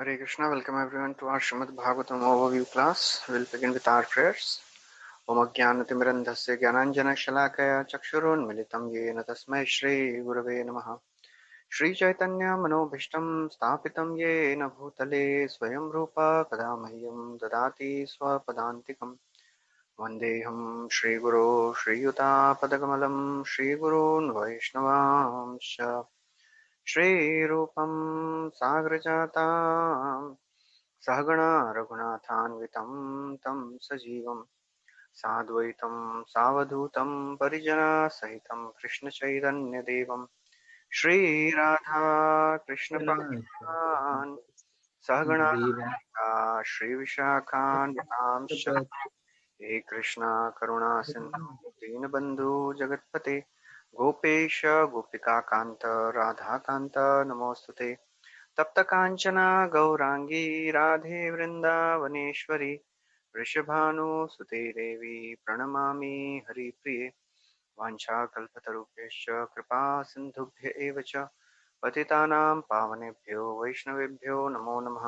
Hare Krishna, welcome everyone to our Srimad Bhagavatam overview class. We'll begin with our prayers. Om Ajnanatimmirandhasya Gyananjana Shalakaya Chakshurunmilitam Yena Tasmai Shri Gurave Namaha. Shri Chaitanya Manobhishtam Sthapitam Yena Bhutale Swayam Rupa Kadamahyam Dadati Swapadantikam Vandeham Shri Guru Shri Yuta Padakamalam Shri Gurun Vaishnavamsha Shri Rupam Sagrajatam सहगणा रघुनाथान्वितं तं सजीवं साद्वैतं सावधूतं परिजनसहितं कृष्णचैतन्यदेवं श्रीराधा कृष्णपादान् सहगणा ललिता श्रीविशाखान्वितांश्च हे कृष्णा करुणा सिन्धु दीनबन्धु जगत्पते गोपेश गोपिकान्त राधाकान्त नमोऽस्तुते तप्त कांचना गौरांगी राधे वृंदावनेश्वरी वृषभानुसुते देवी प्रणमामि हरिप्रिये वाञ्छाकल्पतरुभ्यश्च कृपा सिन्धुभ्य एव च पतितानां पावनेभ्यो वैष्णवेभ्यो नमो नमः।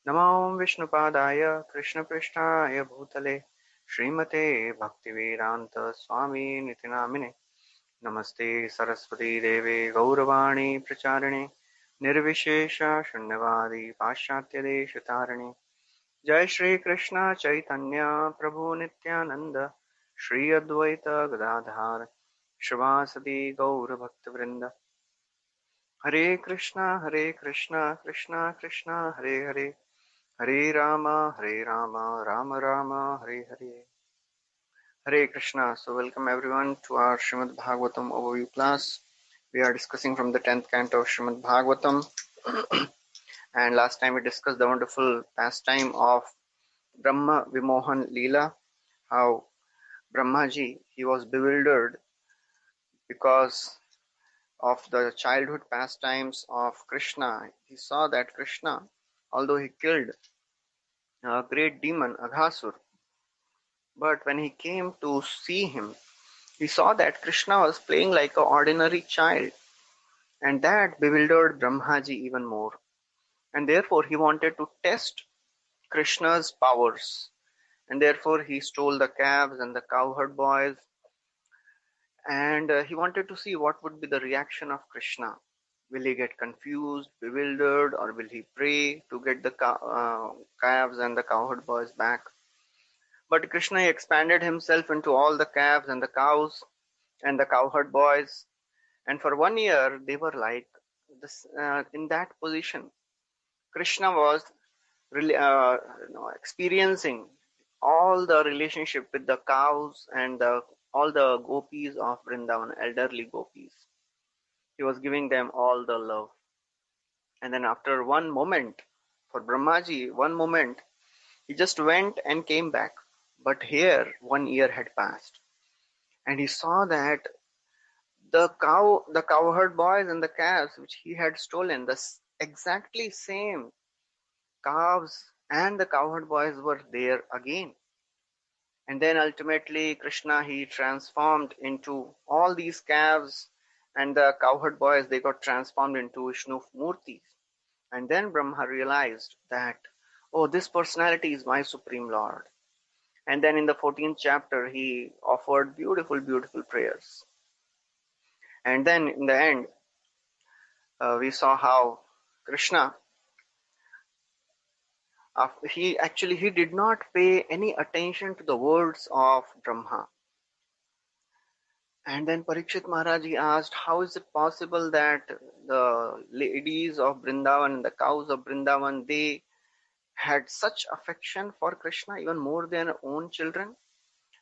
नमो विष्णुपादाय कृष्णपृष्ठाय भूतले श्रीमते भक्तिवेदान्त स्वामी निति नामिने नमस्ते सरस्वती देवे गौरवाणी प्रचारिणे निर्विशेष शून्यवादी पाश्चात्य देश तारिणे जय श्री कृष्ण चैतन्य प्रभु नित्यानंद श्री अद्वैत गदाधार शिवासदि गौर भक्त वृंद हरे Krishna Krishna Krishna Hare Hare Hare Ram Ram Ram Hare Hare Hare Krishna. So welcome everyone to our Srimad Bhagavatam overview class. We are discussing from the 10th canto of Srimad Bhagavatam. And last time we discussed the wonderful pastime of Brahma Vimohan Leela, how Brahmaji, he was bewildered because of the childhood pastimes of Krishna. He saw that Krishna, although he killed a great demon, Aghasur, but when he came to see him, he saw that Krishna was playing like an ordinary child, and that bewildered Brahmaji even more. And therefore he wanted to test Krishna's powers. And therefore he stole the calves and the cowherd boys, and he wanted to see what would be the reaction of Krishna. Will he get confused, bewildered, or will he pray to get the calves and the cowherd boys back? But Krishna expanded himself into all the calves and the cows and the cowherd boys, and for 1 year they were like this in that position. Krishna was really experiencing all the relationship with the cows and all the gopis of Vrindavan, elderly gopis. He was giving them all the love. And then after one moment, for Brahmaji, one moment, he just went and came back. But here, 1 year had passed. And he saw that the cowherd boys and the calves which he had stolen, the exactly same calves and the cowherd boys were there again. And then ultimately Krishna, he transformed into all these calves, and the cowherd boys, they got transformed into Vishnu Murtis. And then Brahma realized that, oh, this personality is my Supreme Lord. And then in the 14th chapter, he offered beautiful, beautiful prayers. And then in the end, we saw how Krishna, he did not pay any attention to the words of Brahma. And then Parikshit Maharaj asked, how is it possible that the ladies of Vrindavan and the cows of Vrindavan, they had such affection for Krishna, even more than their own children?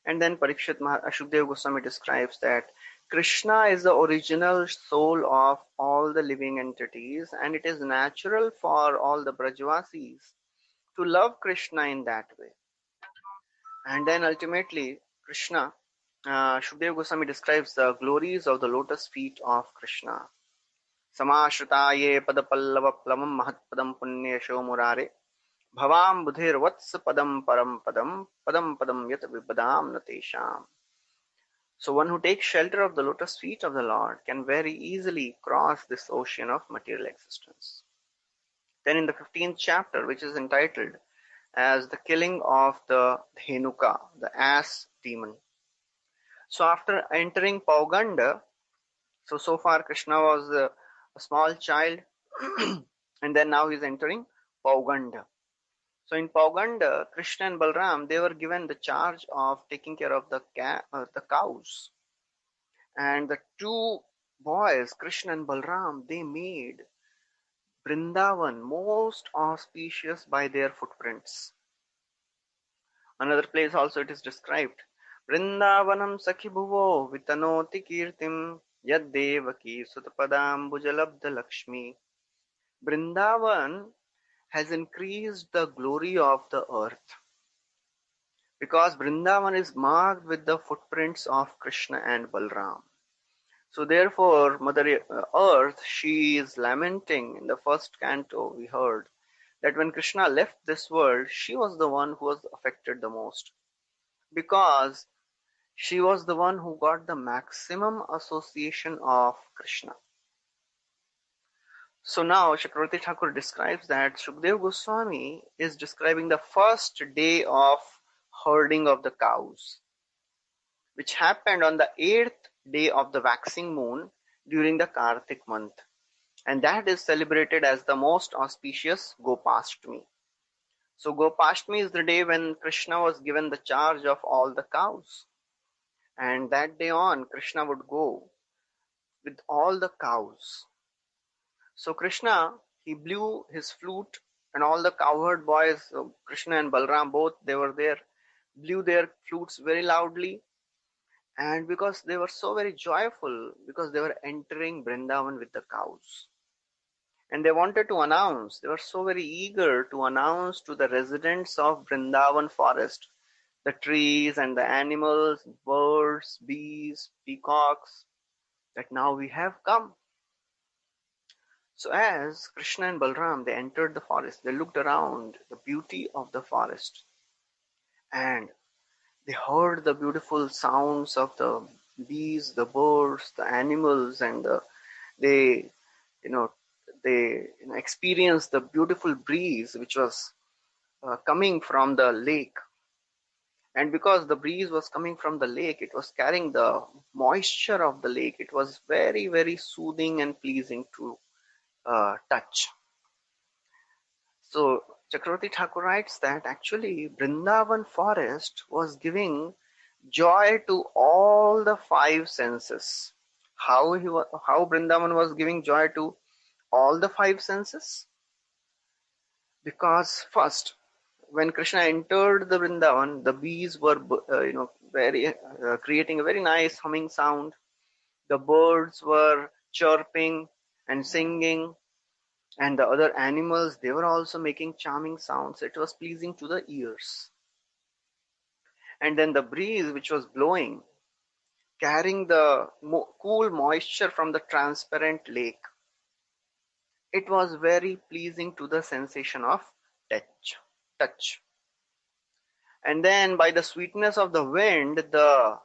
And then Parikshit Maharaj, Shukdev Goswami describes that Krishna is the original soul of all the living entities, and it is natural for all the Brajvasis to love Krishna in that way. And then ultimately, Krishna, Shukdev Goswami describes the glories of the lotus feet of Krishna. Samashritaye padapallava plamam mahatpadam punyasho murare bhavam budhirvats padam param padam padam padam yat vibadam natesham. So one who takes shelter of the lotus feet of the Lord can very easily cross this ocean of material existence. Then in the 15th chapter, which is entitled as the killing of the Dhenuka, the ass demon. So after entering Pauganda, so far Krishna was a small child and then now he's entering Pauganda. So in Pauganda, Krishna and Balram, they were given the charge of taking care of the cows. And the two boys, Krishna and Balram, they made Vrindavan most auspicious by their footprints. Another place also it is described. Vrindavanam sakhi bhuvo vitanoti kirtim yad devaki sutapadam bhujalabdha lakshmi. Vrindavan has increased the glory of the earth because Vrindavan is marked with the footprints of Krishna and Balram. So therefore, Mother Earth, she is lamenting in the first canto we heard that when Krishna left this world, she was the one who was affected the most because she was the one who got the maximum association of Krishna. So now Chakravarti Thakur describes that Shukdev Goswami is describing the first day of herding of the cows, which happened on the 8th day of the waxing moon during the Kartik month. And that is celebrated as the most auspicious Gopashtami. So Gopashtami is the day when Krishna was given the charge of all the cows. And that day on, Krishna would go with all the cows. So Krishna, he blew his flute and all the cowherd boys, Krishna and Balram both, they were there, blew their flutes very loudly. And because they were so very joyful, because they were entering Vrindavan with the cows. And they wanted to announce, they were so very eager to announce to the residents of Vrindavan forest, the trees and the animals, birds, bees, peacocks, that now we have come. So as Krishna and Balram, they entered the forest, they looked around the beauty of the forest and they heard the beautiful sounds of the bees, the birds, the animals, and they, experienced the beautiful breeze which was coming from the lake. And because the breeze was coming from the lake, it was carrying the moisture of the lake. It was very, very soothing and pleasing to touch. So Chakravarti Thakur writes that actually Vrindavan forest was giving joy to all the five senses. How Vrindavan was giving joy to all the five senses? Because first, when Krishna entered the Vrindavan, the bees were, very creating a very nice humming sound. The birds were chirping and singing, and the other animals, they were also making charming sounds. It was pleasing to the ears. And then the breeze which was blowing, carrying the cool moisture from the transparent lake, it was very pleasing to the sensation of touch. And then by the sweetness of the wind, the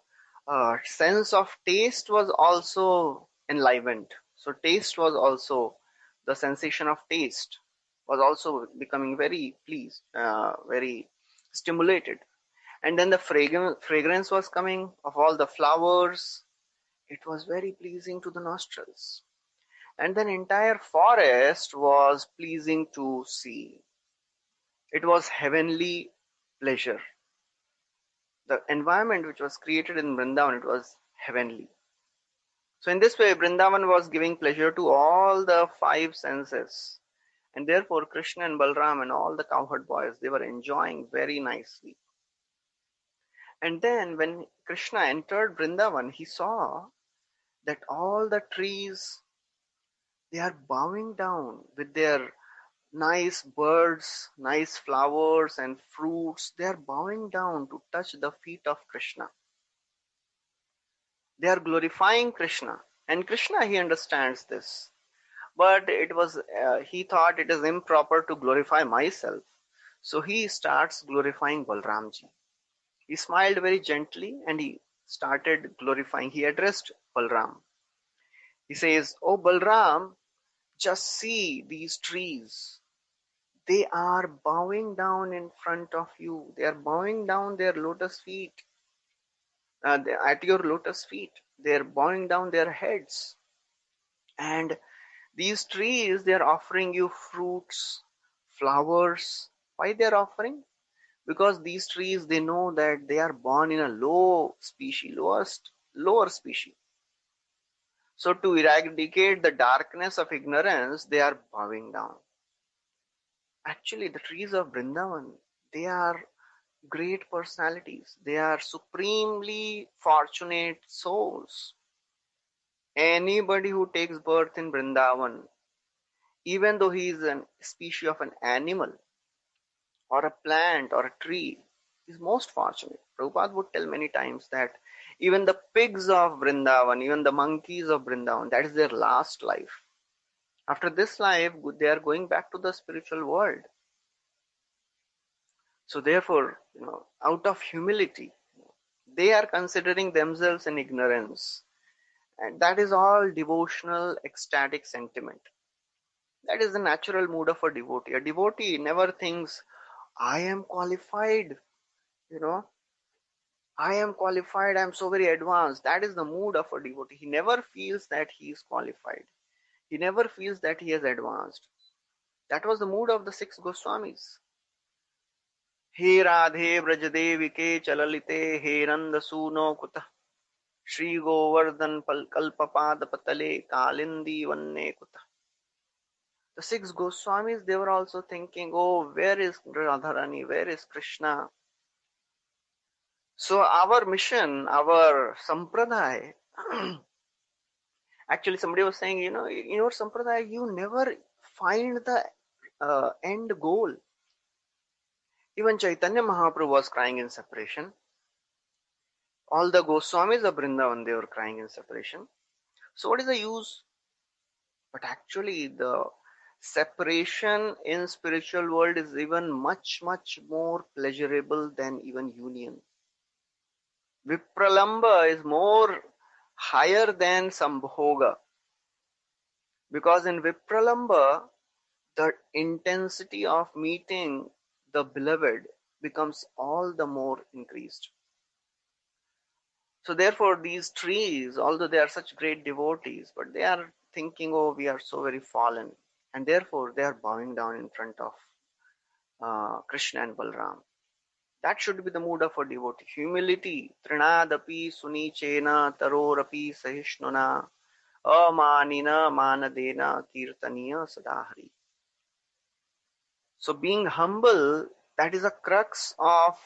sense of taste was also enlivened. So taste was also, the sensation of taste was also becoming very pleased, very stimulated. And then the fragrance was coming of all the flowers. It was very pleasing to the nostrils. And then entire forest was pleasing to see. It was heavenly pleasure. The environment which was created in Vrindavan, it was heavenly. So in this way, Vrindavan was giving pleasure to all the five senses. And therefore, Krishna and Balram and all the cowherd boys, they were enjoying very nicely. And then when Krishna entered Vrindavan, he saw that all the trees, they are bowing down with their nice birds, nice flowers and fruits. They are bowing down to touch the feet of Krishna. They are glorifying Krishna. And Krishna, he understands this. But he thought it is improper to glorify myself. So he starts glorifying Balramji. He smiled very gently and he started glorifying. He addressed Balram. He says, "Oh Balram, just see these trees. They are bowing down in front of you. They are bowing down their lotus feet, at your lotus feet. They are bowing down their heads. And these trees, they are offering you fruits, flowers. Why they are offering? Because these trees, they know that they are born in a lower species. So to eradicate the darkness of ignorance, they are bowing down. Actually, the trees of Vrindavan, they are great personalities. They are supremely fortunate souls. Anybody who takes birth in Vrindavan, even though he is a species of an animal or a plant or a tree, is most fortunate. Prabhupada would tell many times that even the pigs of Vrindavan, even the monkeys of Vrindavan, that is their last life. After this life, they are going back to the spiritual world. So therefore, out of humility, they are considering themselves in ignorance. And that is all devotional, ecstatic sentiment. That is the natural mood of a devotee. A devotee never thinks, I am qualified, I am qualified, I am so very advanced. That is the mood of a devotee. He never feels that he is qualified. He never feels that he is advanced. That was the mood of the six Goswamis. हे राधे व्रजदेविके चललिते हे नंद सूनो कुतः श्री गोवर्धन कल्पपाद पतले कालिंदी वन्ने कुतः. The six Goswamis, they were also thinking, oh, where is Radharani? Where is Krishna? So our mission, our sampradaya, actually somebody was saying, in your sampradaya, you never find the end goal. Even Chaitanya Mahaprabhu was crying in separation. All the Goswamis of Vrindavan, they were crying in separation. So what is the use? But actually the separation in spiritual world is even much, much more pleasurable than even union. Vipralamba is more higher than Sambhoga. Because in Vipralamba, the intensity of meeting the beloved becomes all the more increased. So therefore these trees, although they are such great devotees, but they are thinking, oh, we are so very fallen. And therefore they are bowing down in front of Krishna and Balram. That should be the mood of a devotee. Humility. Trinadapi sunichena tarorapi sahishnuna amanina manadena kirtaniya sadahari. So being humble, that is a crux of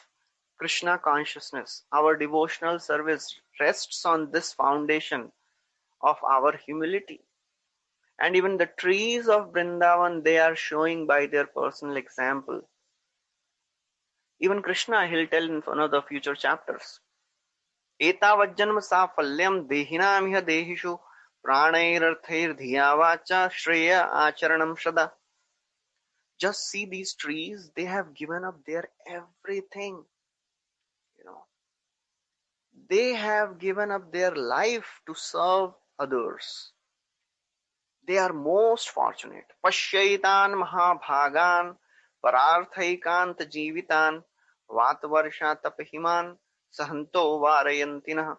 Krishna consciousness. Our devotional service rests on this foundation of our humility. And even the trees of Vrindavan, they are showing by their personal example. Even Krishna, he'll tell in one of the future chapters. Etavajjanma safalyam dehinamiha dehishu pranairarthair dhiyavacha shreya acharanam shada. Just see these trees, they have given up their everything. They have given up their life to serve others. They are most fortunate. Pashyaitan mahabhagan pararthaikant jivitan vatvarsha tapahiman sahanto varayantinah.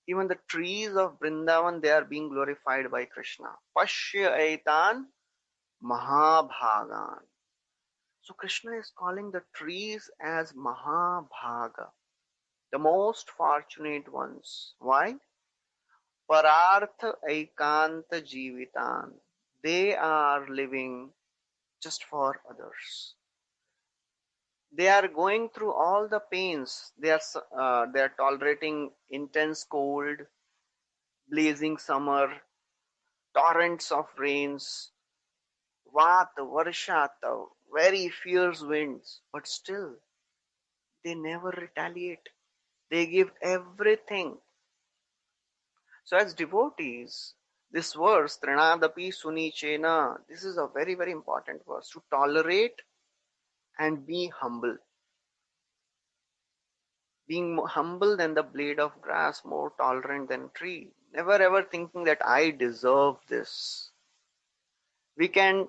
Even the trees of Vrindavan, they are being glorified by Krishna. Pashyaitan mahabhagan. So Krishna is calling the trees as mahabhaga, the most fortunate ones. Why? Parartha aikanta jivitan. They are living just for others. They are going through all the pains. They are tolerating intense cold, blazing summer, torrents of rains, vata, varshata, very fierce winds, but still they never retaliate. They give everything. So as devotees, this verse, Trinadapi Sunichena, this is a very, very important verse. To tolerate and be humble. Being more humble than the blade of grass, more tolerant than tree. Never ever thinking that I deserve this. We can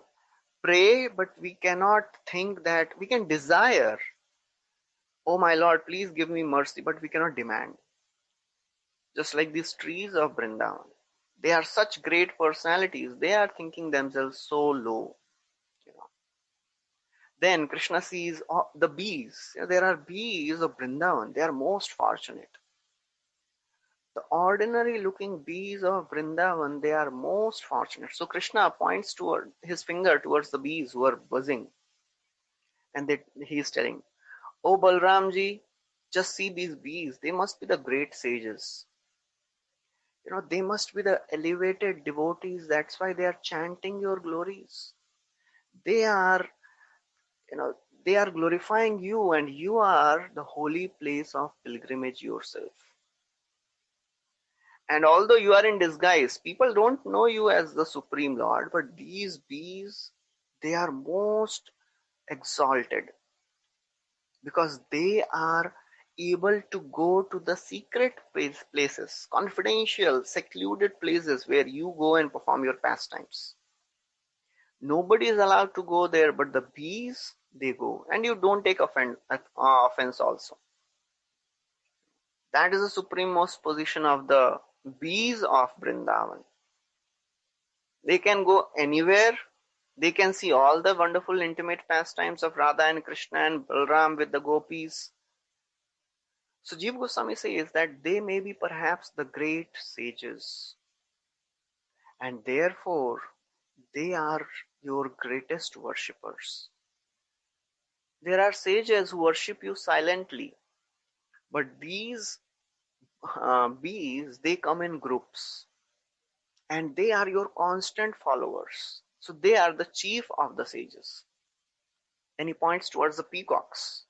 pray, but we cannot think that we can desire, oh my Lord, please give me mercy, but we cannot demand. Just like these trees of Vrindavan. They are such great personalities. They are thinking themselves so low. You know. Then Krishna sees the bees. There are bees of Vrindavan. They are most fortunate. The ordinary looking bees of Vrindavan, they are most fortunate. So Krishna points toward his finger towards the bees who are buzzing. And he is telling, oh Balramji, just see these bees. They must be the great sages. They must be the elevated devotees. That's why they are chanting your glories. They are, they are glorifying you, and you are the holy place of pilgrimage yourself. And although you are in disguise, people don't know you as the Supreme Lord, but these bees, they are most exalted because they are able to go to the secret places, confidential, secluded places where you go and perform your pastimes. Nobody is allowed to go there, but the bees, they go. And you don't take offense also. That is the supremost position of the bees of Vrindavan. They can go anywhere. They can see all the wonderful intimate pastimes of Radha and Krishna and Balram with the gopis. So Jiva Goswami says that they may be perhaps the great sages, and therefore they are your greatest worshippers. There are sages who worship you silently, but these bees, they come in groups, and they are your constant followers. So they are the chief of the sages. And he points towards the peacocks.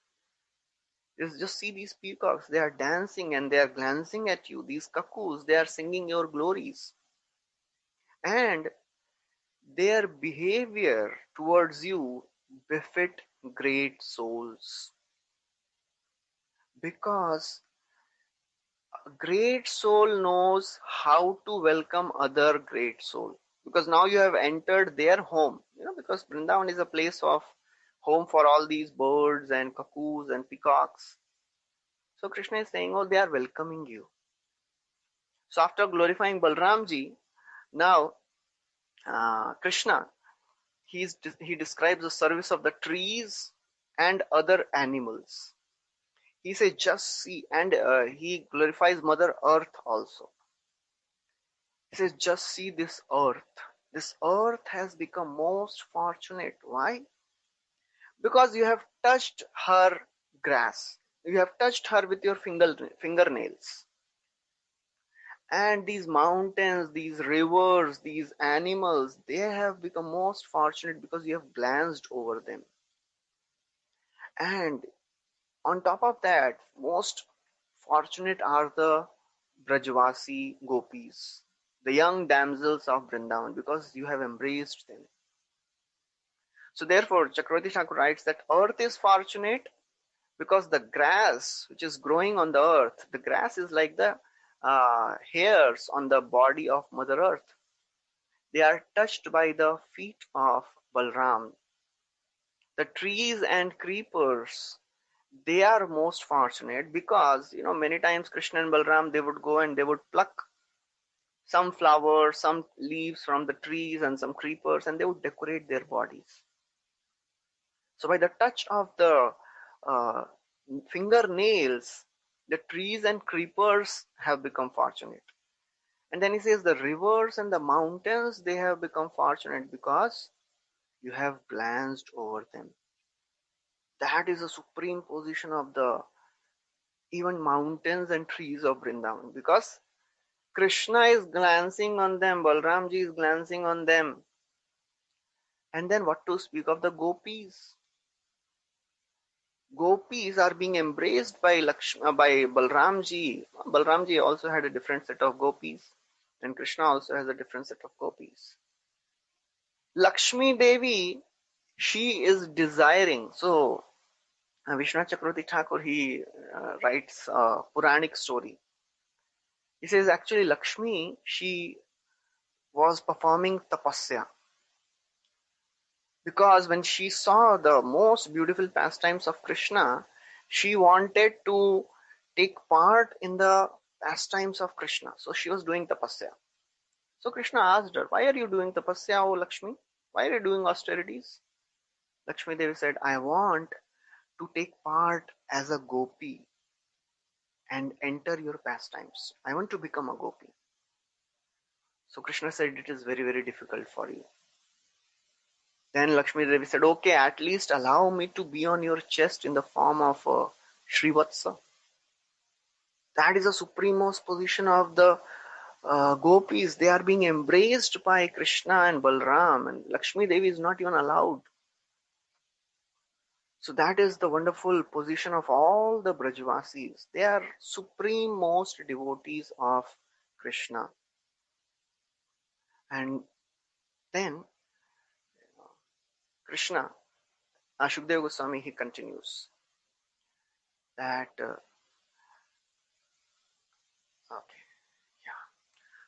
Just see these peacocks. They are dancing and they are glancing at you. These cuckoos, they are singing your glories. And their behavior towards you befit great souls. Because a great soul knows how to welcome other great soul. Because now you have entered their home. Because Vrindavan is a place of home for all these birds and cuckoos and peacocks. So Krishna is saying, oh, they are welcoming you. So after glorifying Balramji, now Krishna, he describes the service of the trees and other animals. He says, just see, and he glorifies Mother Earth also. He says, just see this earth. This earth has become most fortunate. Why? Because you have touched her grass. You have touched her with your fingernails. And these mountains, these rivers, these animals, they have become most fortunate because you have glanced over them. And on top of that, most fortunate are the Brajvasi gopis, the young damsels of Vrindavan, because you have embraced them. So therefore, Chakravarti Thakur writes that earth is fortunate because the grass which is growing on the earth, the grass is like the hairs on the body of Mother Earth. They are touched by the feet of Balram. The trees and creepers, they are most fortunate because, many times Krishna and Balram, they would go and they would pluck some flowers, some leaves from the trees and some creepers, and they would decorate their bodies. So by the touch of the uh, fingernails, the trees and creepers have become fortunate. And then he says the rivers and the mountains, they have become fortunate because you have glanced over them. That is the supreme position of the even mountains and trees of Vrindavan, because Krishna is glancing on them, Balramji is glancing on them. And then what to speak of the gopis? Gopis are being embraced by by Balramji. Balramji also had a different set of gopis, and Krishna also has a different set of gopis. Lakshmi Devi, she is desiring. So Vishnu Chakravarti Thakur, he writes a Puranic story. He says actually Lakshmi, she was performing tapasya. Because when she saw the most beautiful pastimes of Krishna, she wanted to take part in the pastimes of Krishna. So she was doing tapasya. So Krishna asked her, why are you doing tapasya, O Lakshmi? Why are you doing austerities? Lakshmi Devi said, I want to take part as a gopi and enter your pastimes. I want to become a gopi. So Krishna said, it is very, very difficult for you. Then Lakshmi Devi said, okay, at least allow me to be on your chest in the form of a Srivatsa. That is the supremest position of the gopis. They are being embraced by Krishna and Balram, and Lakshmi Devi is not even allowed. So that is the wonderful position of all the Brajvasis. They are supreme most devotees of Krishna. And then Krishna, Shukadeva Goswami, he continues that, okay, yeah.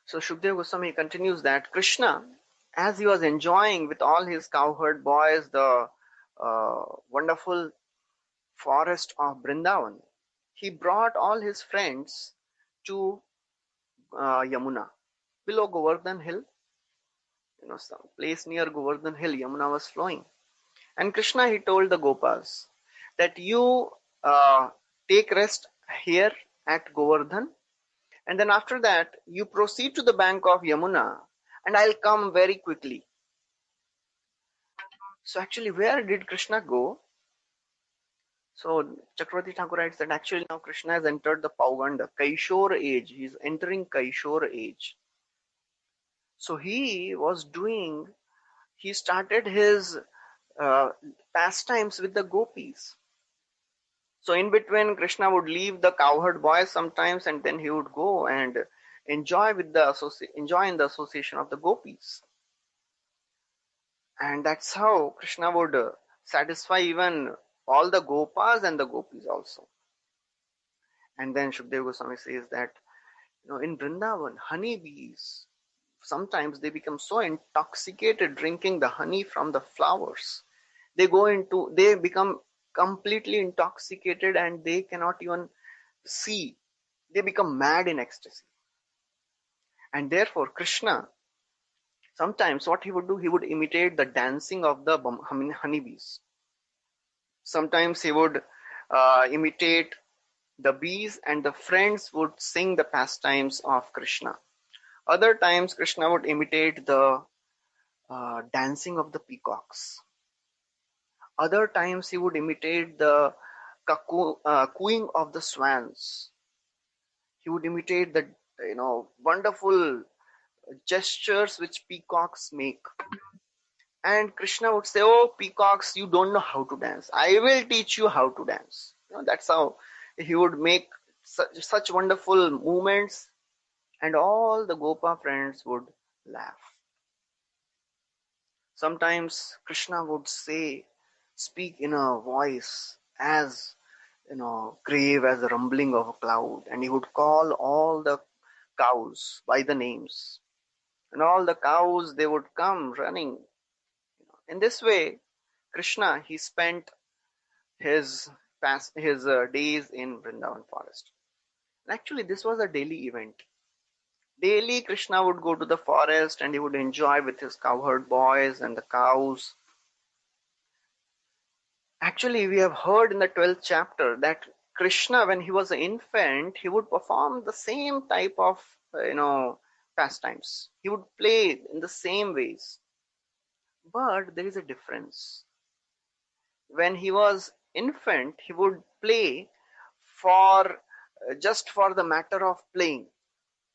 So Shukadeva Goswami continues that Krishna, as he was enjoying with all his cowherd boys the wonderful forest of Brindavan, he brought all his friends to Yamuna, below Govardhan Hill, some place near Govardhan Hill. Yamuna was flowing. And Krishna, he told the Gopas that you take rest here at Govardhan, and then after that you proceed to the bank of Yamuna, and I'll come very quickly. So actually, where did Krishna go? So Chakravarti Thakur writes that actually now Krishna has entered the Pauganda, Kaishore age. He's entering Kaishore age. So he started his pastimes with the gopis. So in between, Krishna would leave the cowherd boys sometimes, and then he would go and enjoy in the association of the gopis. And that's how Krishna would satisfy even all the gopas and the gopis also. And then Shukadeva Goswami says that in Vrindavan, honeybees, sometimes they become so intoxicated drinking the honey from the flowers. They become completely intoxicated and they cannot even see. They become mad in ecstasy. And therefore, Krishna, sometimes what he would do, he would imitate the dancing of the honeybees. Sometimes he would imitate the bees, and the friends would sing the pastimes of Krishna. Other times, Krishna would imitate the dancing of the peacocks. Other times, he would imitate the cooing of the swans. He would imitate the wonderful gestures which peacocks make. And Krishna would say, oh, peacocks, you don't know how to dance. I will teach you how to dance. That's how he would make such wonderful movements, and all the Gopa friends would laugh. Sometimes Krishna would speak in a voice as grave as the rumbling of a cloud, and he would call all the cows by the names, and all the cows, they would come running. In this way, Krishna, he spent his days in Vrindavan forest. And actually, this was a daily event. Daily, Krishna would go to the forest and he would enjoy with his cowherd boys and the cows. Actually, we have heard in the 12th chapter that Krishna, when he was an infant, he would perform the same type of, pastimes. He would play in the same ways. But there is a difference. When he was infant, he would play just for the matter of playing.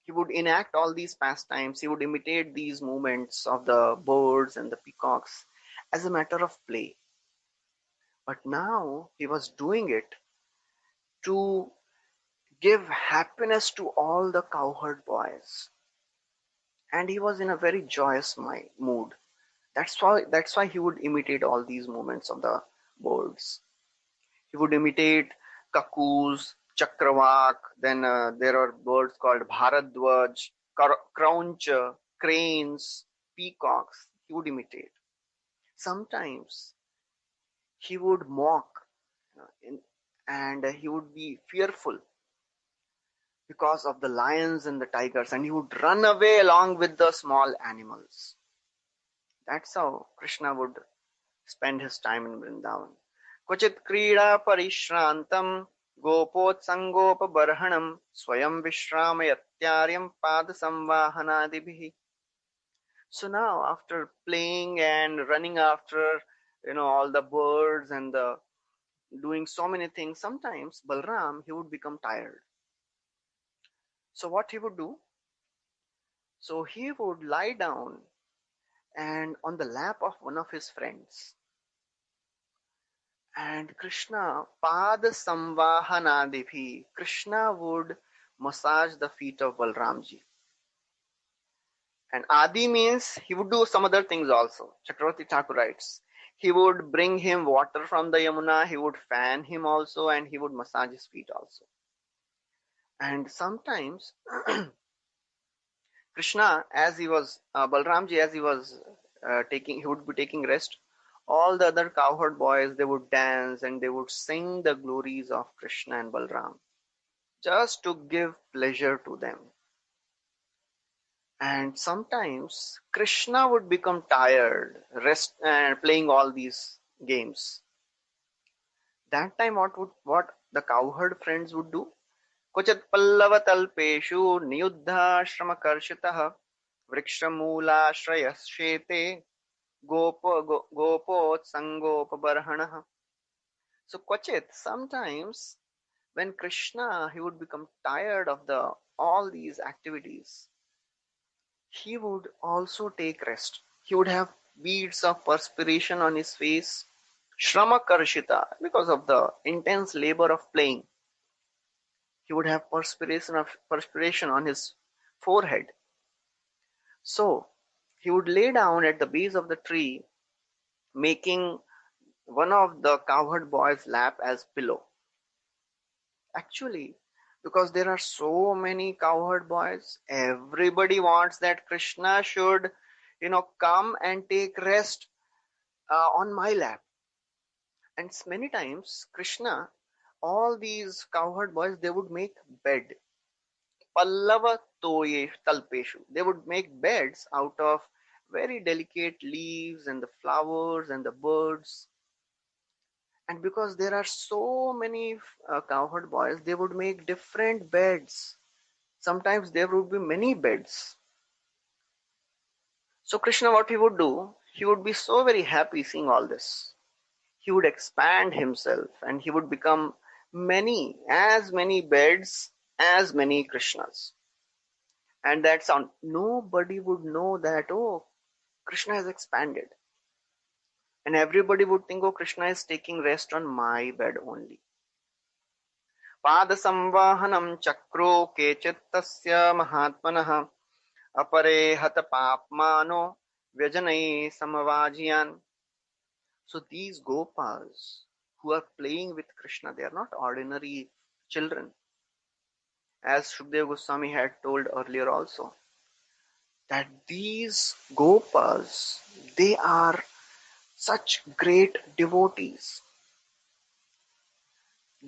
He would enact all these pastimes. He would imitate these movements of the birds and the peacocks as a matter of play. But now he was doing it to give happiness to all the cowherd boys. And he was in a very joyous mood. That's why he would imitate all these movements of the birds. He would imitate cuckoos, chakravak, then there are birds called bharadwaj, craunch, cranes, peacocks. He would imitate. Sometimes he would mock, and he would be fearful because of the lions and the tigers, and he would run away along with the small animals. That's how Krishna would spend his time in Vrindavan. Kvachit krida parishrantam gopotsangopabarhanam swayam vishramayatyaryan pada samvahanadibhi. So now, after playing and running after, all the birds and the doing so many things, sometimes Balram, he would become tired. So what he would do? So he would lie down and on the lap of one of his friends. And Krishna, Pada Samvahanadibhi, Krishna would massage the feet of Balramji. And Adi means he would do some other things also. Chakravarti Thakur writes, he would bring him water from the Yamuna, he would fan him also, and he would massage his feet also. And sometimes Krishna, Balramji, as he was he would be taking rest. All the other cowherd boys, they would dance and they would sing the glories of Krishna and Balram, just to give pleasure to them. And sometimes Krishna would become tired, rest and playing all these games. That time, what the cowherd friends would do? Kvachat pallava talpeshu niyuddha shramakarshitah vrikshamoolashrayashete gopotsangopabarhanah. So Kvachit, sometimes when Krishna, he would become tired of all these activities, he would also take rest. He would have beads of perspiration on his face, shrama karshita, because of the intense labor of playing. He would have perspiration on his forehead. So he would lay down at the base of the tree, making one of the cowherd boy's lap as pillow. Actually, because there are so many cowherd boys, everybody wants that Krishna should, come and take rest on my lap. And many times, Krishna, all these cowherd boys, they would make bed. Pallava toye talpeshu. They would make beds out of very delicate leaves and the flowers and the birds. And because there are so many cowherd boys, they would make different beds. Sometimes there would be many beds. So Krishna, what he would do, he would be so very happy seeing all this. He would expand himself and he would become as many beds, as many Krishnas. And that's on. Nobody would know that, oh, Krishna has expanded. And everybody would think, oh, Krishna is taking rest on my bed only. Pada samvahanam chakro kechittasya mahatmanah apare hata papmano vyajanai samavajiyan. So these gopas who are playing with Krishna, they are not ordinary children. As Shukdev Goswami had told earlier also, that these gopas, they are such great devotees.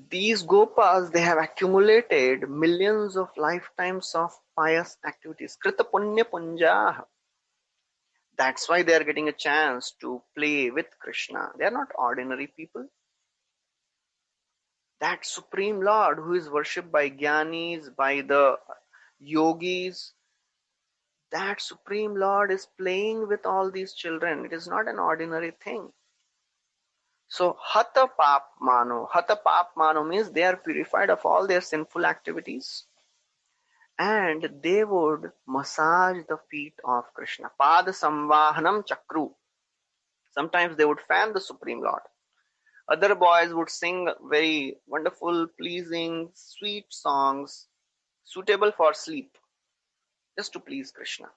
These gopas, they have accumulated millions of lifetimes of pious activities. Krita punya punjah. That's why they are getting a chance to play with Krishna. They are not ordinary people. That Supreme Lord who is worshipped by Gyanis, by the yogis, that Supreme Lord is playing with all these children. It is not an ordinary thing. So hata pap mano means they are purified of all their sinful activities, and they would massage the feet of Krishna. Pada samvahanam chakru. Sometimes they would fan the Supreme Lord. Other boys would sing very wonderful, pleasing, sweet songs suitable for sleep, just to please Krishna.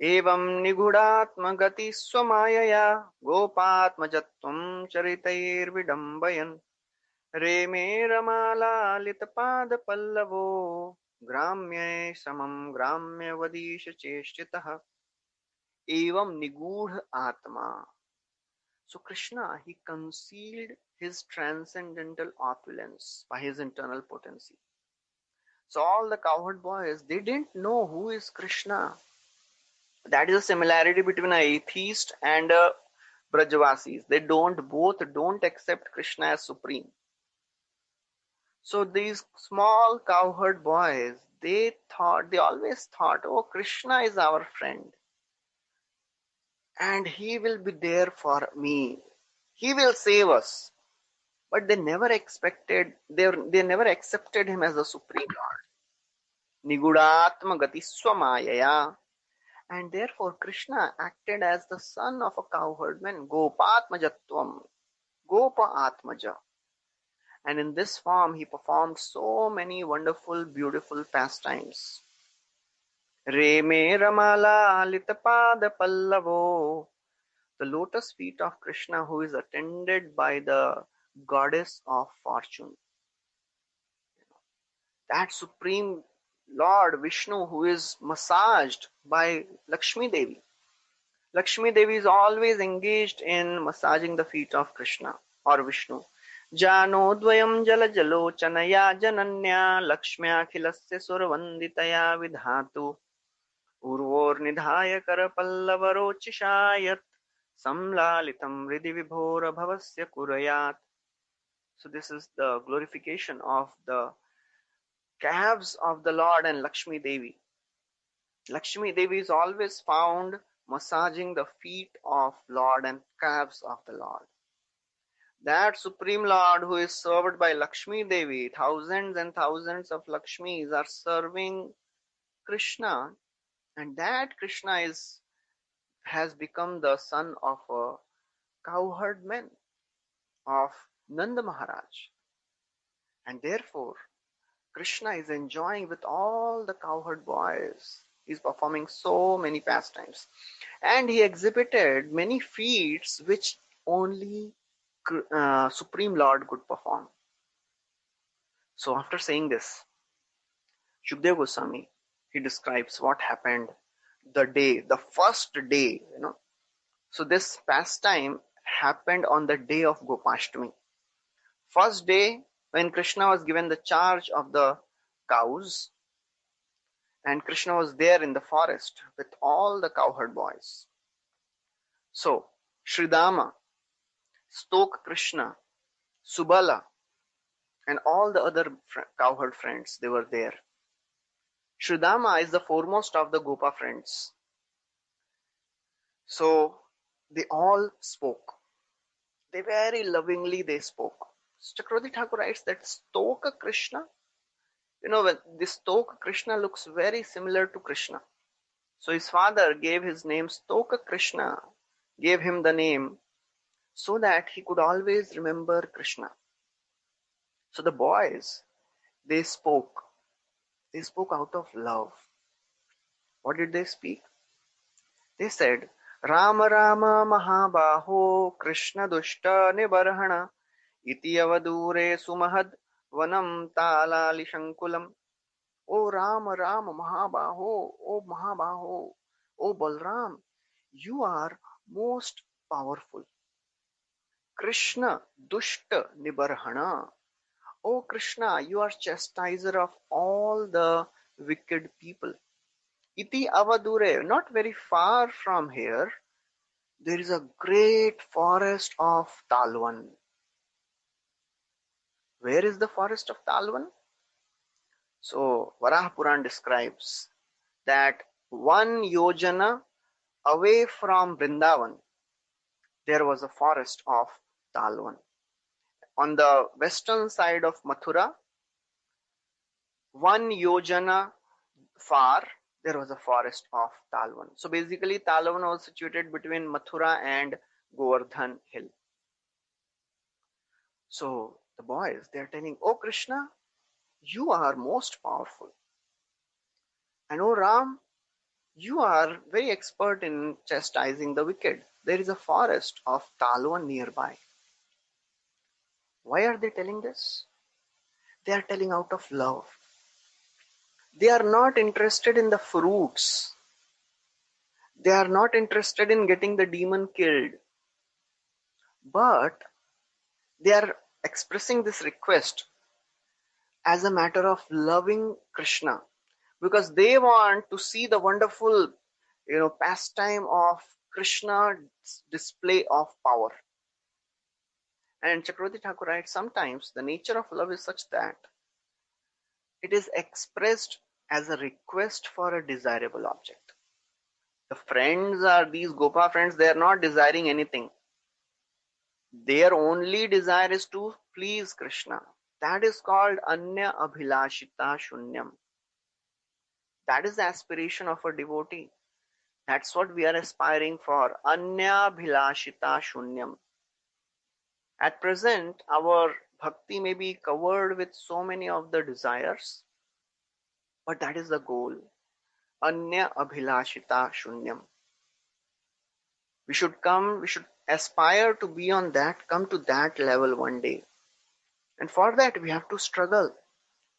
Evam nigudatmagati swamayaya gopatmajatvam charitair vidambayan Reme ramala litapada pallavo gramya samam gramya vadisha cheshtitah. evam nigudha atma. So Krishna, he concealed his transcendental opulence by his internal potency. So all the cowherd boys, they didn't know who is Krishna. That is a similarity between an atheist and a Brajavasis. They both don't accept Krishna as supreme. So these small cowherd boys, they always thought, oh, Krishna is our friend and he will be there for me. He will save us. But they never accepted him as the supreme Lord. Nigudatma gatiswamayaya. And therefore Krishna acted as the son of a cowherdman, Gopatmajatvam, Gopa Atmaja. And in this form he performed so many wonderful, beautiful pastimes. Reme Ramala Litapada Pallavo, the lotus feet of Krishna, who is attended by the goddess of fortune. That supreme Lord Vishnu, who is massaged by Lakshmi Devi. Lakshmi Devi is always engaged in massaging the feet of Krishna or Vishnu. Jano dvayam jala jalochanaya jananya lakshmya khilasya survanditaya vidhatu urvor nidhaya karapallavarochishayat samlalitam hridi vibhora bhavasya kurayat. So this is the glorification of the calves of the Lord and Lakshmi Devi. Lakshmi Devi is always found massaging the feet of Lord and calves of the Lord. That Supreme Lord who is served by Lakshmi Devi, thousands and thousands of Lakshmis are serving Krishna, and that Krishna has become the son of a cowherd man of Nanda Maharaj. And therefore, Krishna is enjoying with all the cowherd boys. He's performing so many pastimes. And he exhibited many feats which only Supreme Lord could perform. So after saying this, Shukdev Goswami, he describes what happened the first day, So this pastime happened on the day of Gopashtami. First day when Krishna was given the charge of the cows, and Krishna was there in the forest with all the cowherd boys. So Sridama, Stok Krishna, Subala, and all the other cowherd friends, they were there. Sridama is the foremost of the Gopa friends. So they all spoke. They very lovingly they spoke. Chakravarti Thakur writes that Stoka Krishna, when this Stoka Krishna looks very similar to Krishna. So his father gave his name Stoka Krishna, gave him the name so that he could always remember Krishna. So the boys, they spoke. They spoke out of love. What did they speak? They said, Rama Rama Mahabaho Krishna Dushta Nibarhana Iti Avadure Sumahad Vanam Talali Shankulam. O Rama Rama Mahabaho, O Mahabaho, O Balram, you are most powerful. Krishna Dushta Nibarhana. O Krishna, you are chastiser of all the wicked people. Iti Avadure, not very far from here, there is a great forest of Talwan. Where is the forest of Talwan? So Varaha Puran describes that 1 yojana away from Vrindavan, there was a forest of Talwan. On the western side of Mathura, 1 yojana far, there was a forest of Talwan. So basically Talwan was situated between Mathura and Govardhan hill. So the boys, they are telling, oh Krishna, you are most powerful. And oh Ram, you are very expert in chastising the wicked. There is a forest of Talwan nearby. Why are they telling this? They are telling out of love. They are not interested in the fruits. They are not interested in getting the demon killed, but they are expressing this request as a matter of loving Krishna, because they want to see the wonderful, pastime of Krishna's display of power. And Chakravarti Thakur writes, sometimes the nature of love is such that it is expressed as a request for a desirable object. The friends are these Gopa friends, they are not desiring anything. Their only desire is to please Krishna. That is called Anya Abhilashita Shunyam. That is the aspiration of a devotee. That's what we are aspiring for. Anya Bhilashita Shunyam. At present, our bhakti may be covered with so many of the desires, but that is the goal. Anya Abhilashita Shunyam. We should aspire to be on that, come to that level one day. And for that, we have to struggle.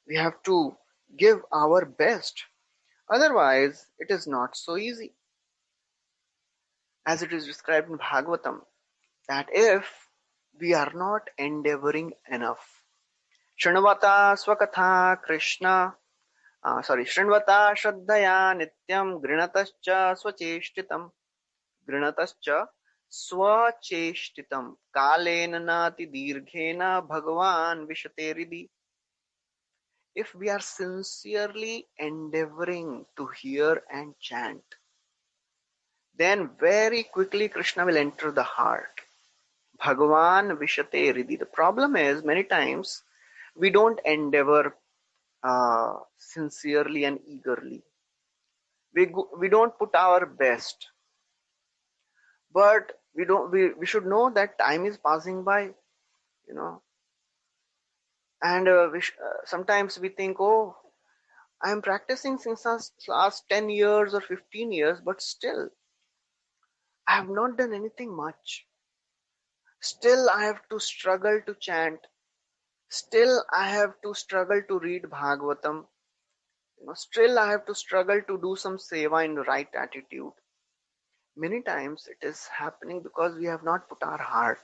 We have to give our best. Otherwise, it is not so easy. As it is described in Bhagavatam, that if we are not endeavoring enough, Shrunvata Swakatha Krishna, Shrunvata Shraddhaya Nityam Grinatascha Swacheshtitam, Grinatascha Swacheshtitam, Kalena Nati Dirghena Bhagavan Vishateridi. If we are sincerely endeavoring to hear and chant, then very quickly Krishna will enter the heart. Bhagavan Vishate Ridi. The problem is, many times we don't endeavor sincerely and eagerly. We don't put our best. But we should know that time is passing by, and sometimes we think, oh, I am practicing since last 10 years or 15 years, but still I have not done anything much. Still I have to struggle to chant. Still I have to struggle to read Bhagavatam. Still I have to struggle to do some seva in the right attitude. Many times it is happening because we have not put our heart.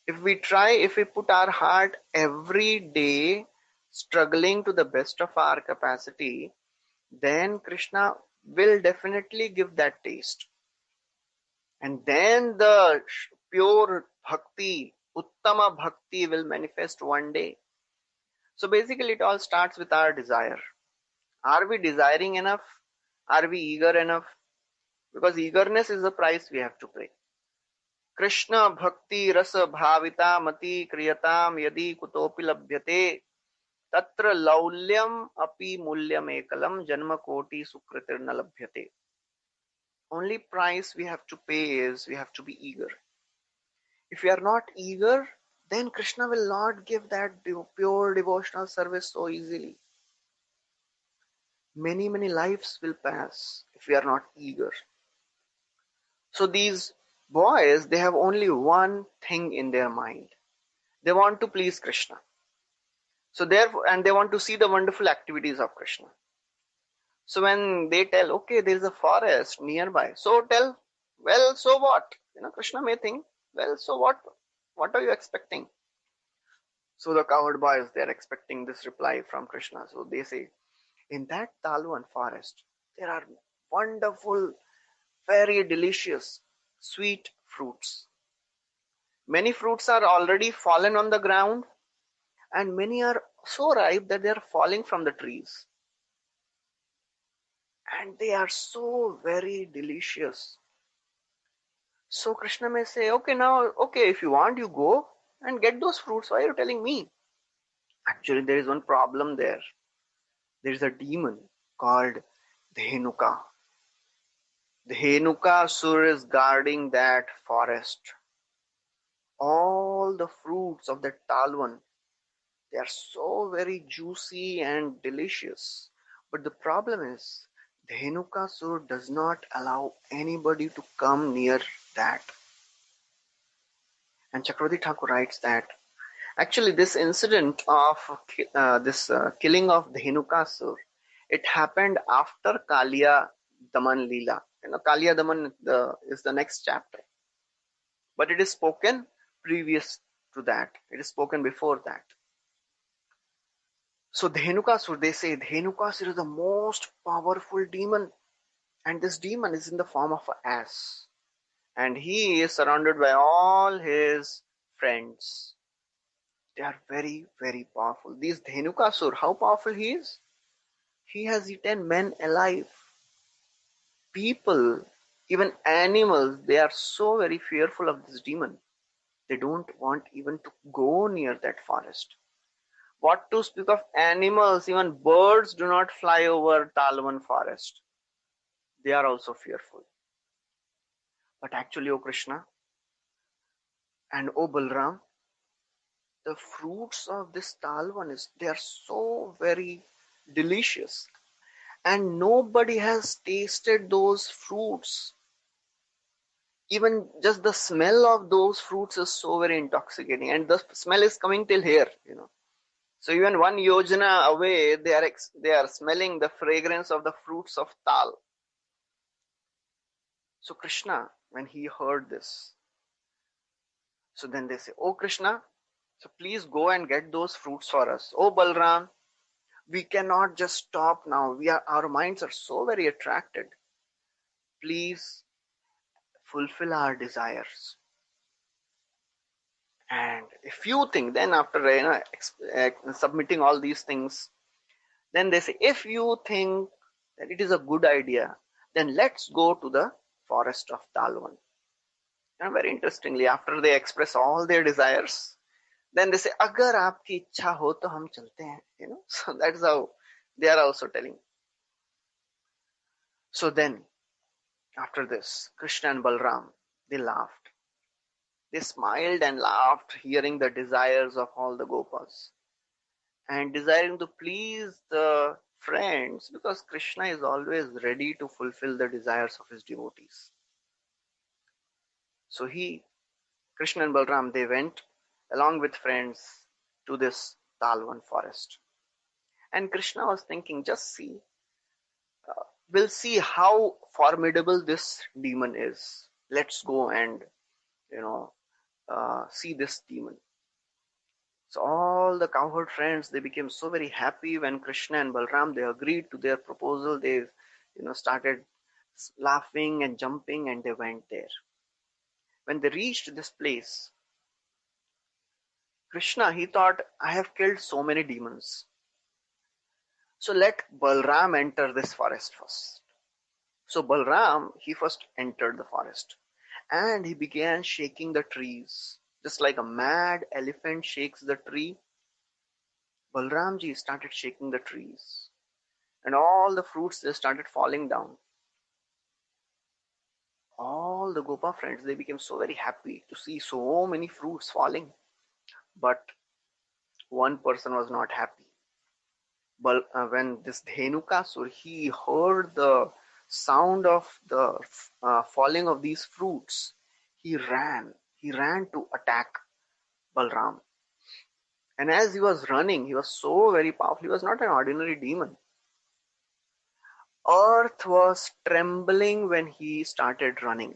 If we put our heart every day, struggling to the best of our capacity, then Krishna will definitely give that taste. And then the pure bhakti, uttama bhakti will manifest one day. So basically it all starts with our desire. Are we desiring enough? Are we eager enough? Because eagerness is the price we have to pay. Krishna bhakti rasa bhavita mati kriyatam yadi kutopi labhyate tatra laulyam api mulyam ekalam janma koti sukritir na labhyate. Only price we have to pay is we have to be eager. If we are not eager, then Krishna will not give that pure devotional service so easily. Many lives will pass if we are not eager. So these boys, they have only one thing in their mind. They want to please Krishna. So therefore, and they want to see the wonderful activities of Krishna. So when they tell, okay, there is a forest nearby, so tell, well, so what? Krishna may think, well, so what? What are you expecting? So the cowherd boys, they are expecting this reply from Krishna. So they say, in that Talwan forest, there are wonderful, very delicious, sweet fruits. Many fruits are already fallen on the ground, and many are so ripe that they are falling from the trees. And they are so very delicious. So Krishna may say, okay, if you want, you go and get those fruits. Why are you telling me? Actually, there is one problem there. There is a demon called Dhenuka. Dhenuka Sur is guarding that forest. All the fruits of the Talwan, they are so very juicy and delicious. But the problem is, Dhenuka Sur does not allow anybody to come near that. And Chakravarti Thakur writes that actually this incident of killing of Dhenukasur, it happened after Kaliya Daman Leela. Kaliya Daman is the next chapter. But it is spoken previous to that. It is spoken before that. So Dhenukasur, they say Dhenukasur is the most powerful demon. And this demon is in the form of an ass. And he is surrounded by all his friends. They are very, very powerful. This Dhenukasur, how powerful he is? He has eaten men alive. People, even animals, they are so very fearful of this demon. They don't want even to go near that forest. What to speak of animals, even birds do not fly over Talwan forest. They are also fearful. But actually, O Krishna and O Balram, the fruits of this Talwan they are so very delicious. And nobody has tasted those fruits. Even just the smell of those fruits is so very intoxicating. And the smell is coming till here, So even one yojana away, they are smelling the fragrance of the fruits of tal. So Krishna, when he heard this, so then they say, "Oh Krishna, so please go and get those fruits for us. Oh Balram, we cannot just stop now. Our minds are so very attracted. Please fulfill our desires." And if you think, then after submitting all these things, then they say, if you think that it is a good idea, then let's go to the forest of Talwan. And very interestingly, after they express all their desires, then they say, "Agar aapki ichha ho to hum chalte hain." So that's how they are also telling. So then, after this, Krishna and Balram, they laughed. They smiled and laughed, hearing the desires of all the Gopas and desiring to please the friends, because Krishna is always ready to fulfill the desires of his devotees. So Krishna and Balram, they went along with friends to this Talwan forest. And Krishna was thinking, just see, we'll see how formidable this demon is. Let's go and, see this demon. So all the cowherd friends, they became so very happy when Krishna and Balram, they agreed to their proposal. They, started laughing and jumping, and they went there. When they reached this place, Krishna, he thought, I have killed so many demons. So let Balram enter this forest first. So Balram, he first entered the forest and he began shaking the trees. Just like a mad elephant shakes the tree, Balramji started shaking the trees. And all the fruits, they started falling down. All the Gopa friends, they became so very happy to see so many fruits falling. But one person was not happy. But when this Dhenukasur, he heard the sound of the falling of these fruits, he ran. He ran to attack Balram. And as he was running, he was so very powerful. He was not an ordinary demon. Earth was trembling when he started running.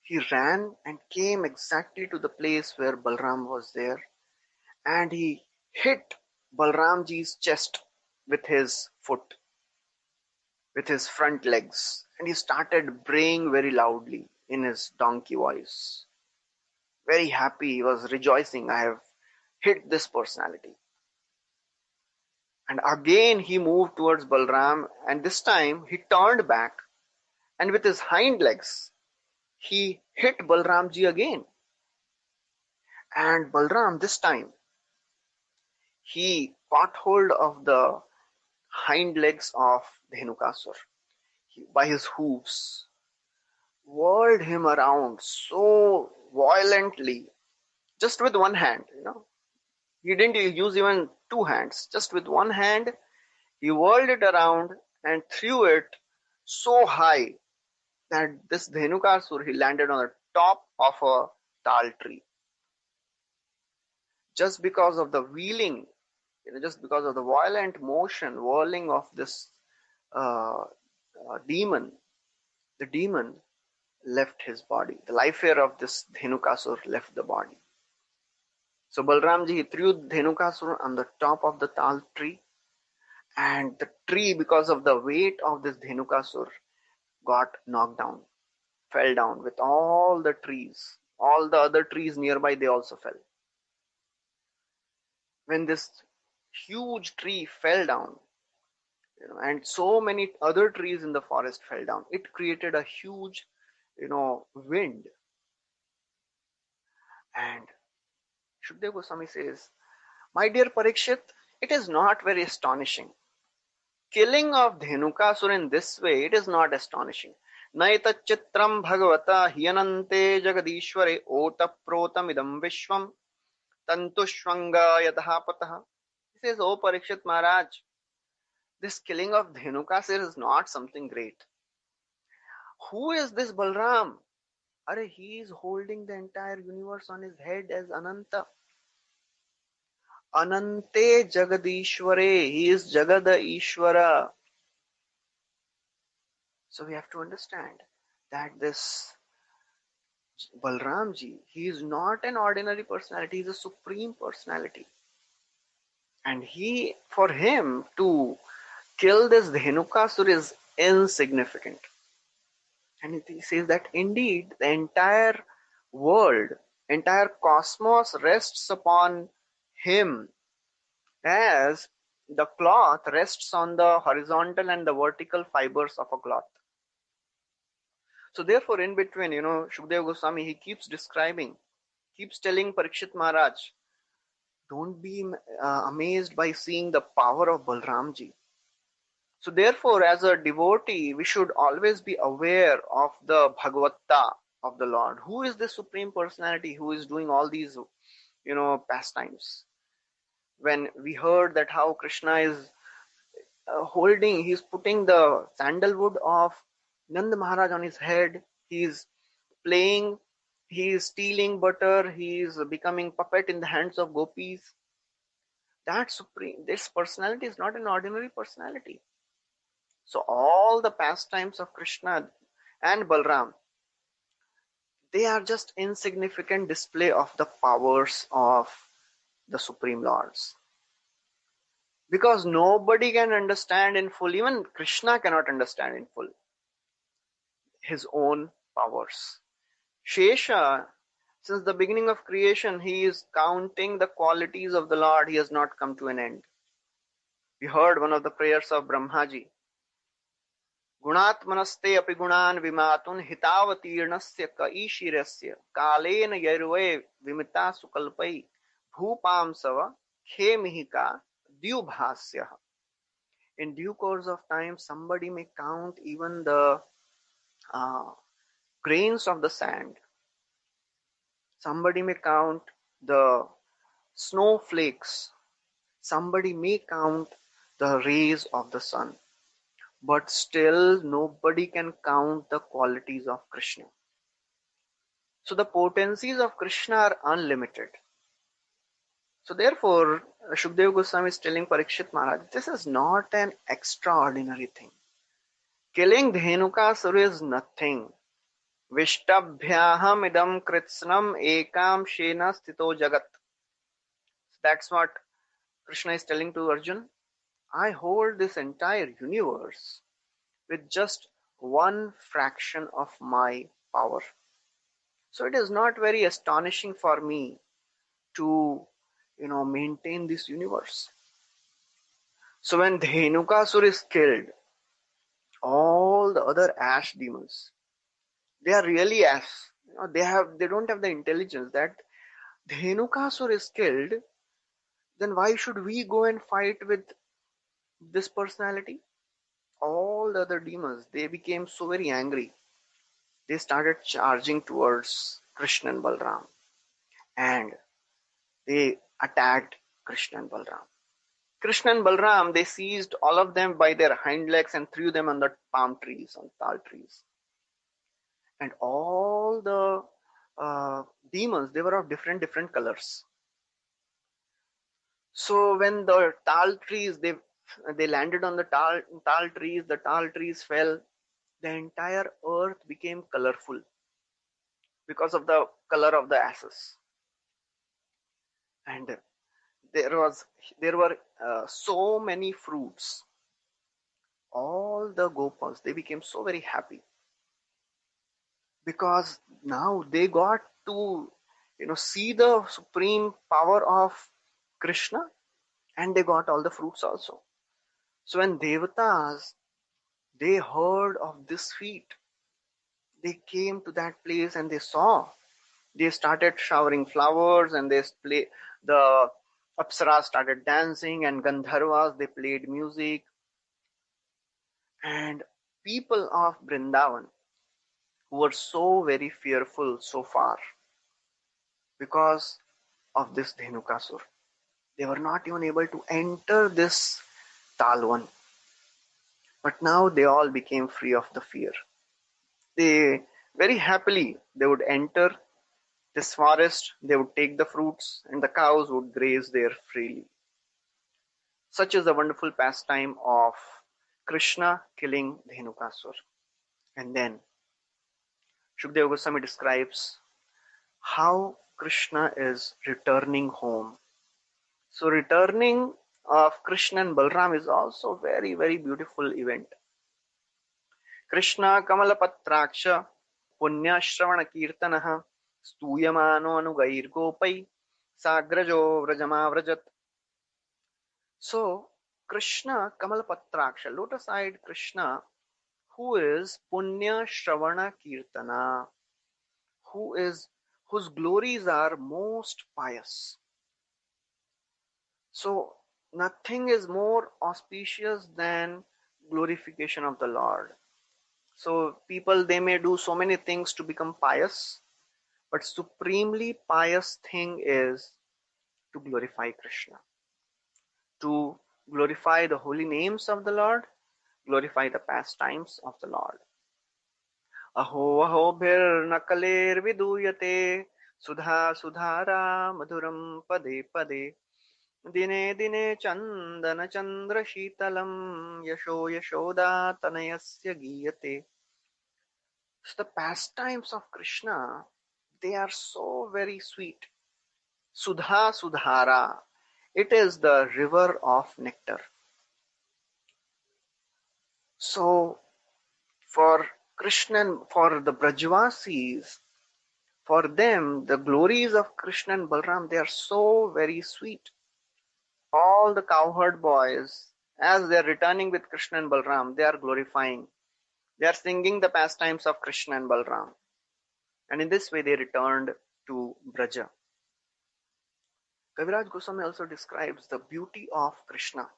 He ran and came exactly to the place where Balram was there, and he hit Balramji's chest with his foot, with his front legs, and he started braying very loudly in his donkey voice. Very happy, he was rejoicing, I have hit this personality. And again he moved towards Balram, and this time he turned back, and with his hind legs, he hit Balramji again. And Balram, this time, he caught hold of the hind legs of Dhenukasur by his hooves, whirled him around so violently, just with one hand, He didn't use even two hands. Just with one hand, he whirled it around and threw it so high that this Dhenukasur, he landed on the top of a tal tree. Just because of the wheeling, just because of the violent motion, whirling of this demon, the demon left his body. The life air of this Dhenukasur left the body. So Balramji threw Dhenukasur on the top of the tal tree, and the tree, because of the weight of this Dhenukasur, got knocked down, fell down with all the trees. All the other trees nearby, they also fell. When this huge tree fell down, and so many other trees in the forest fell down, it created a huge, wind. And Shukdev Goswami says, my dear Parikshit, it is not very astonishing. Killing of Dhenukasura in this way, it is not astonishing. Naita chitram bhagavata hyanante jagadishware otaprotamidam vishwam tantushvanga yatahapataha. He says, oh Parikshit Maharaj, this killing of Dhenukasura is not something great. Who is this Balram? Are he is holding the entire universe on his head as Ananta. Anante Jagadishware. He is Jagada Ishwara. So we have to understand that this Balramji, he is not an ordinary personality, he is a supreme personality. And for him to kill this Dhenukasur is insignificant. And he says that indeed the entire world, entire cosmos rests upon him as the cloth rests on the horizontal and the vertical fibers of a cloth. So therefore, in between, Shukdev Goswami, he keeps describing, keeps telling Parikshit Maharaj, don't be amazed by seeing the power of Balramji. So therefore, as a devotee, we should always be aware of the Bhagavata of the Lord. Who is the Supreme Personality who is doing all these, pastimes? When we heard that how Krishna is he's putting the sandalwood of Nanda Maharaj on his head, he's playing, he's stealing butter, he's becoming puppet in the hands of gopis. That supreme, this personality is not an ordinary personality. So all the pastimes of Krishna and Balram, they are just insignificant display of the powers of the Supreme Lords. Because nobody can understand in full, even Krishna cannot understand in full his own powers. Shesha, since the beginning of creation, he is counting the qualities of the Lord. He has not come to an end. We heard one of the prayers of Brahmaji. Gunatmanaste api gunan vimatun hitavatirnasya ka ishirasya kalena yarve vimita sukalpai bhupam sava khemihika dyubhasya. In due course of time, somebody may count even the grains of the sand. Somebody may count the snowflakes. Somebody may count the rays of the sun. But still nobody can count the qualities of Krishna. So the potencies of Krishna are unlimited. So therefore, Shukdev Goswami is telling Parikshit Maharaj, this is not an extraordinary thing. Killing Dhenukasura is nothing. Vishtabhyaham idam kritsnam ekam shena sthito jagat. That's what Krishna is telling to Arjun. I hold this entire universe with just one fraction of my power. So it is not very astonishing for me to, maintain this universe. So when Dhenukasura is killed, all the other ash demons, they are really ash. They don't have the intelligence that Dhenukasura is killed, then why should we go and fight with this personality? All the other demons, they became so very angry. They started charging towards Krishna and Balram. And they attacked Krishna and Balram. Krishna and Balram, they seized all of them by their hind legs and threw them on the palm trees, on tal trees. And all the demons, they were of different colors. So when the tal trees, they landed on the tal trees fell. the entire earth became colorful because of the color of the ashes. And there was there were so many fruits. All the gopas, they became so very happy because now they got to see the supreme power of Krishna, and they got all the fruits also. So when devatas, they heard of this feat, they came to that place and they saw. They started showering flowers, and the apsaras started dancing, and gandharvas, they played music. And people of Vrindavan, who were so very fearful so far because of this Dhenukasur, they were not even able to enter this Talwan. But now they all became free of the fear. They very happily they would enter this forest, they would take the fruits, and the cows would graze there freely. Such is the wonderful pastime of Krishna killing Dhenukasur. And then Shukdeva Goswami describes how Krishna is returning home. So returning of Krishna and Balram is also very, very beautiful event. Krishna Kamalapatraksha Punyashravana Kirtanaha Stuyamano Anugair Gopai Sagrajo Vrajamavrajat. So Krishna Kamalapatraksha, lotus-eyed Krishna, who is Punya Shravana Kirtana, whose glories are most pious. So nothing is more auspicious than glorification of the Lord. So people, they may do so many things to become pious, but supremely pious thing is to glorify Krishna, to glorify the holy names of the Lord, glorify the pastimes of the Lord. Aho aho bhir nakaler viduyate sudha sudhara madhuram pade pade dine dine chandana chandra shitalam yasho yashoda tanayasya giyate. So the pastimes of Krishna, they are so very sweet. Sudha sudhara, it is the river of nectar. So for Krishna, for the Brajvasis, for them, the glories of Krishna and Balram, they are so very sweet. All the cowherd boys, as they are returning with Krishna and Balram, they are glorifying. They are singing the pastimes of Krishna and Balram. And in this way, they returned to Braja. Kaviraj Goswami also describes the beauty of Krishna.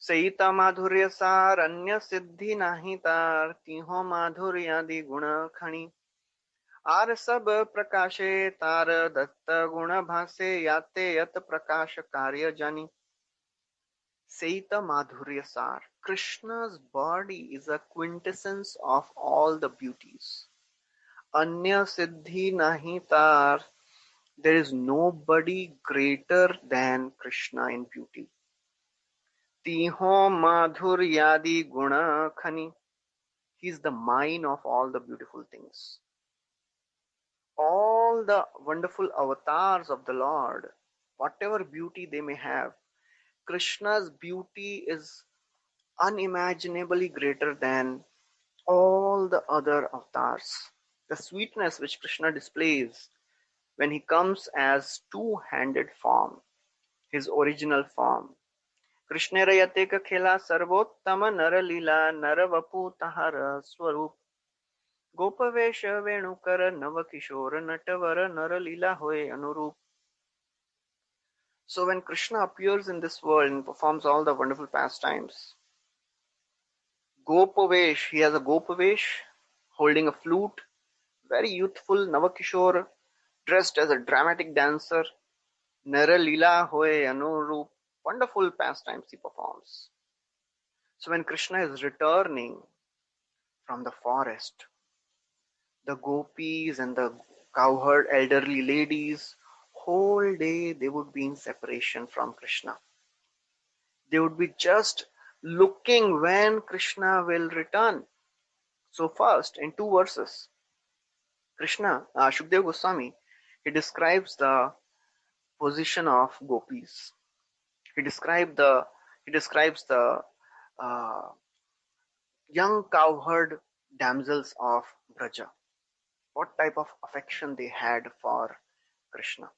Saita madhurya sar anya siddhi nahi tar tiho madhuryadi guna khani आर सब प्रकाशे तार दत्त गुण भासे याते यत प्रकाश कार्य जानी. Seita Madhurya Sar. Krishna's body is a quintessence of all the beauties. Anya Siddhi Nahi Tar. There is nobody greater than Krishna in beauty. Tiho Madhuryadi Guna Khani. He is the mine of all the beautiful things. All the wonderful avatars of the Lord, whatever beauty they may have, Krishna's beauty is unimaginably greater than all the other avatars. The sweetness which Krishna displays when he comes as two-handed form, his original form. Krishna rayate ka khela sarvottama nara lila nara vapu tahara swarup. गोपवेश वेणुकर नव किशोर नटवर नर लीला होए अनुरूप. So when Krishna appears in this world and performs all the wonderful pastimes, Gopavesh, he has a Gopavesh holding a flute, very youthful Navakishore, dressed as a dramatic dancer, Nara Lila Hoye Anurup, wonderful pastimes he performs. So when Krishna is returning from the forest, the gopis and the cowherd elderly ladies, whole day they would be in separation from Krishna. They would be just looking when Krishna will return. So first, in two verses, Shukdev Goswami, he describes the position of gopis. He describes the uh, young cowherd damsels of Braja. What type of affection they had for Krishna.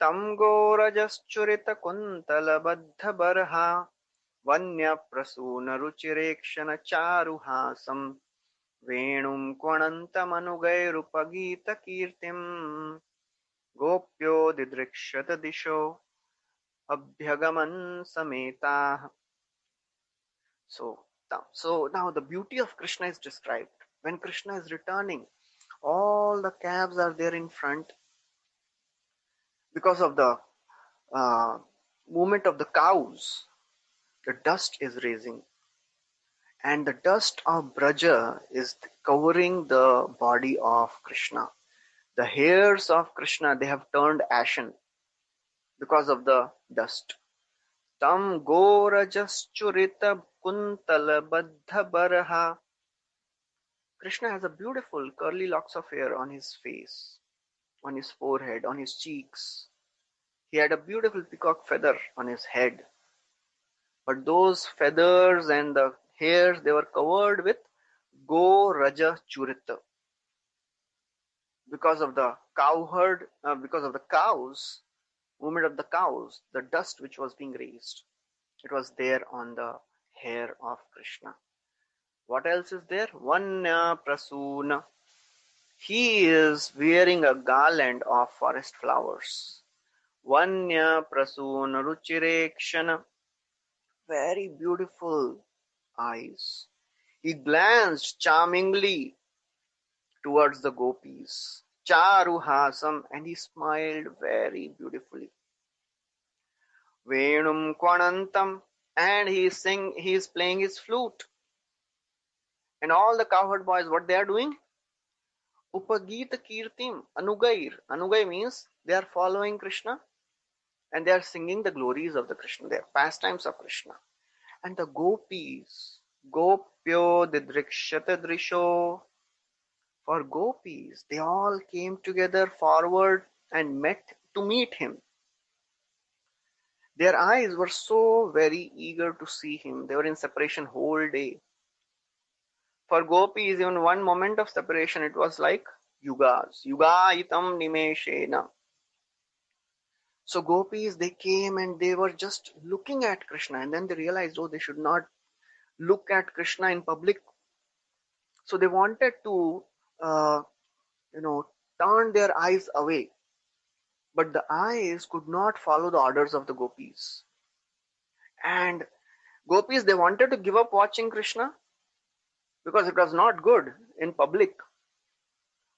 Tam gorajashchurita kuntala baddha barha vanya prasuna ruchirekshana charuhasam venum kvanantamanugairupageeta kirtim gopyo didrikshata disho abhyagaman sametah. So now the beauty of Krishna is described. When Krishna is returning, all the calves are there in front because of the uh, movement of the cows. The dust is raising, and the dust of Braja is covering the body of Krishna. The hairs of Krishna, they have turned ashen because of the dust. Tam gorajaschurita kuntala baddha baraha. Krishna has a beautiful curly locks of hair on his face, on his forehead, on his cheeks. He had a beautiful peacock feather on his head. But those feathers and the hairs, they were covered with Go Raja Churita. Because of the cowherd, because of the cows, movement of the cows, the dust which was being raised, it was there on the hair of Krishna. What else is there? Vanya Prasuna. He is wearing a garland of forest flowers. Vanya Prasuna Ruchirekshana. Very beautiful eyes. He glanced charmingly towards the gopis. Charuhasam, and he smiled very beautifully. Venum Kwanantam, and he is playing his flute. And all the cowherd boys, what they are doing? Upagita Kirtim, Anugair. Anugai means they are following Krishna and they are singing the glories of the Krishna, their pastimes of Krishna. And the gopis, Gopyo Didrikshata Drisho, for gopis, they all came together forward and met to meet him. Their eyes were so very eager to see him. They were in separation whole day. For gopis, even one moment of separation, it was like yugas. Yugaitam nimeshena. So gopis, they came and they were just looking at Krishna, and then they realized, oh, they should not look at Krishna in public. So they wanted to, uh, turn their eyes away. But the eyes could not follow the orders of the gopis. And gopis, they wanted to give up watching Krishna because it was not good in public.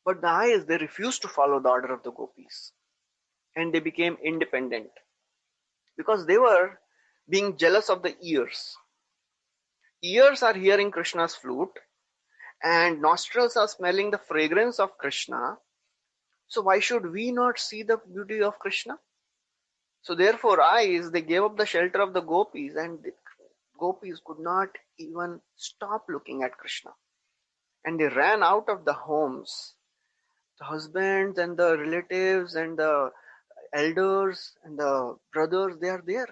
But the eyes, they refused to follow the order of the gopis. And they became independent because they were being jealous of the ears. Ears are hearing Krishna's flute and nostrils are smelling the fragrance of Krishna. So why should we not see the beauty of Krishna? So therefore eyes, they gave up the shelter of the gopis, and the gopis could not even stop looking at Krishna. And they ran out of the homes. The husbands and the relatives and the elders and the brothers, they are there.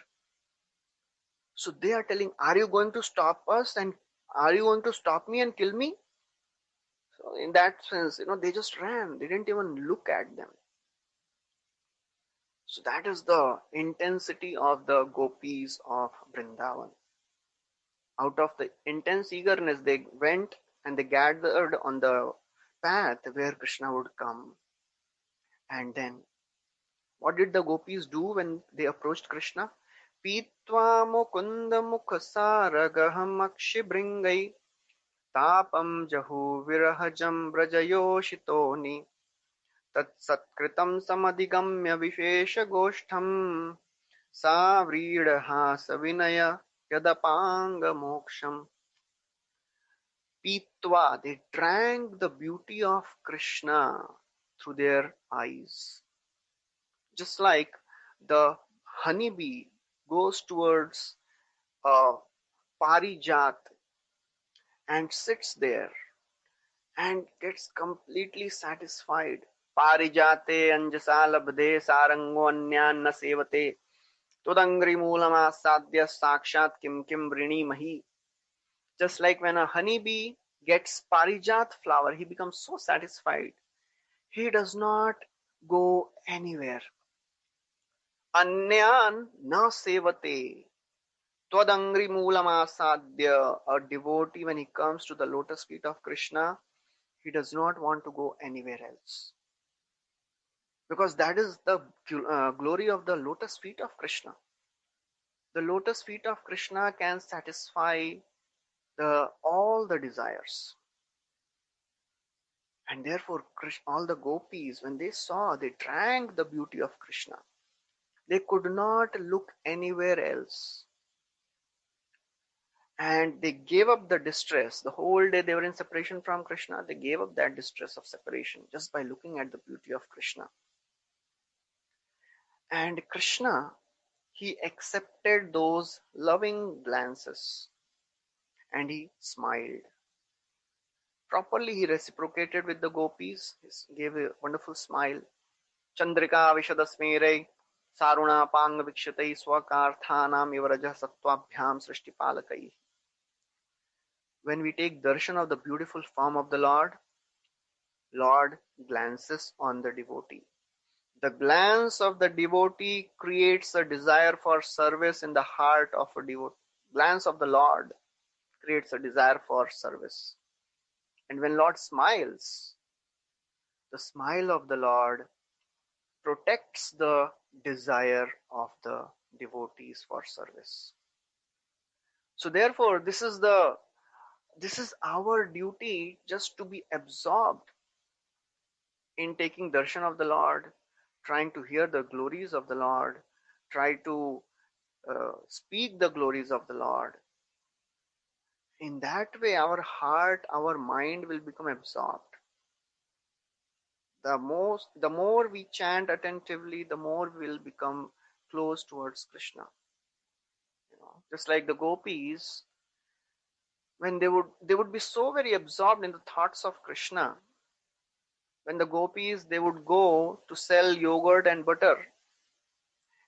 So they are telling, are you going to stop us, and are you going to stop me and kill me? So in that sense, they just ran. They didn't even look at them. So that is the intensity of the gopis of Vrindavan. Out of the intense eagerness, they went and they gathered on the path where Krishna would come. And then, what did the gopis do when they approached Krishna? Pitva mukunda mukhasaragaham akshibringai tapam jahu virahajam brajayoshitoni tat satkritam samadigamya vishesha goshtham sa vridaha savinaya yadapanga moksham. Pitva, they drank the beauty of Krishna through their eyes. Just like the honeybee goes towards a parijat and sits there and gets completely satisfied. Parijate anjasa labde sarango anyan na sevate tudangri mulamasadya sakshat kim kim vrini mahi. Just like when a honeybee gets parijat flower, he becomes so satisfied. He does not go anywhere. Anyan na sevate. Twadangri mulamasadya. A devotee, when he comes to the lotus feet of Krishna, he does not want to go anywhere else. Because that is the glory of the lotus feet of Krishna. The lotus feet of Krishna can satisfy all the desires. And therefore, all the gopis, when they saw, they drank the beauty of Krishna. They could not look anywhere else. And they gave up the distress. The whole day they were in separation from Krishna. They gave up that distress of separation just by looking at the beauty of Krishna. And Krishna, he accepted those loving glances and he smiled. Properly, he reciprocated with the gopis. He gave a wonderful smile. Chandrika Vishadasmerai Saruna Pang Vikshatai Swakarthanam Ivaraja Sattvabhyam Srishtipalakai. When we take darshan of the beautiful form of the Lord glances on the devotee. The glance of the devotee creates a desire for service in the heart of a devotee. Glance of the Lord creates a desire for service. And when Lord smiles, the smile of the Lord protects the desire of the devotees for service. So therefore, this is our duty, just to be absorbed in taking darshan of the Lord, trying to hear the glories of the Lord, try to speak the glories of the Lord. In that way, our heart, our mind will become absorbed. The more we chant attentively, the more we will become close towards Krishna. Just like the gopis, when they would be so very absorbed in the thoughts of Krishna. When the gopis, they would go to sell yogurt and butter,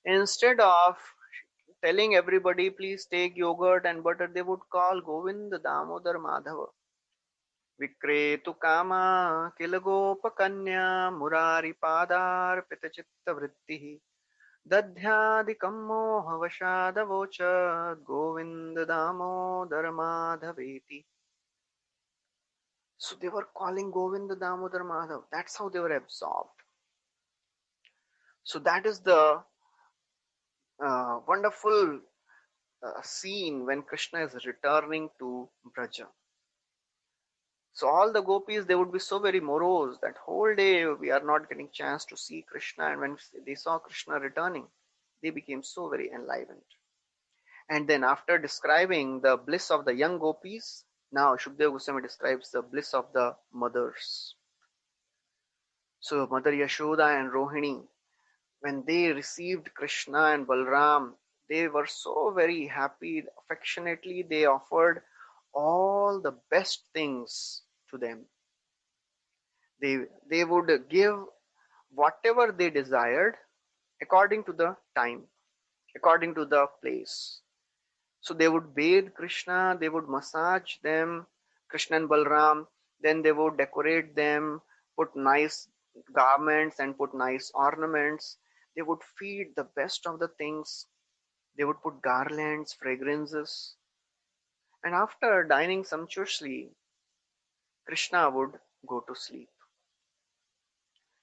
instead of telling everybody, please take yogurt and butter, they would call Govind Damodar Madhava. Vikretu kama kilagopakanya murari padar pitachitta vrittihi dadhyadikam mohavashadavocha Govind Damodar Madhaveti. So they were calling Govind Damodar Madhav. That's how they were absorbed. So that is the wonderful scene when Krishna is returning to Braja. So all the gopis, they would be so very morose that whole day we are not getting chance to see Krishna, and when they saw Krishna returning, they became so very enlivened. And then after describing the bliss of the young gopis, now Shukdev Goswami describes the bliss of the mothers. So Mother Yashoda and Rohini, when they received Krishna and Balram, they were so very happy. Affectionately, they offered all the best things to them. They would give whatever they desired according to the time, according to the place. So they would bathe Krishna, they would massage them, Krishna and Balram, then they would decorate them, put nice garments and put nice ornaments. They would feed the best of the things. They would put garlands, fragrances. And after dining sumptuously, Krishna would go to sleep.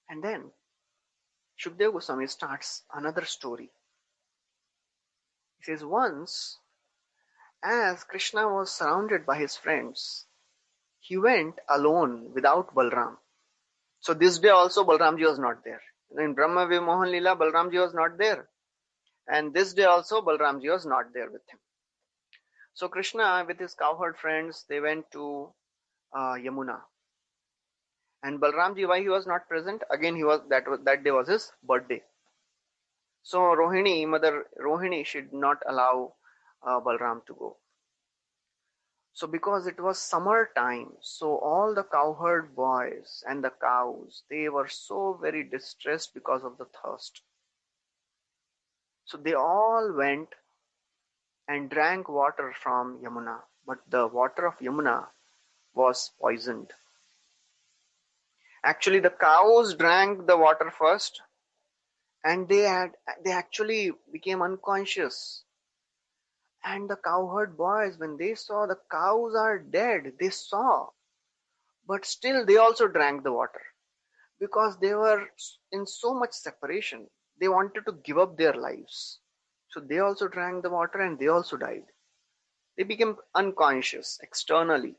And then Shukdev Goswami starts another story. He says, once, as Krishna was surrounded by his friends, he went alone without Balram. So this day also Balramji was not there. In Brahma Vimohan Leela, Balramji was not there. And this day also Balramji was not there with him. So Krishna with his cowherd friends, they went to Yamuna. And Balramji, why he was not present? Again, that day was his birthday. So Rohini, Mother Rohini, she did not allow Balram to go. So because it was summer time, so all the cowherd boys and the cows, they were so very distressed because of the thirst. So they all went and drank water from Yamuna, but the water of Yamuna was poisoned. Actually, the cows drank the water first, and they actually became unconscious. And the cowherd boys, when they saw the cows are dead, they saw, but still they also drank the water because they were in so much separation. They wanted to give up their lives. So they also drank the water and they also died. They became unconscious externally.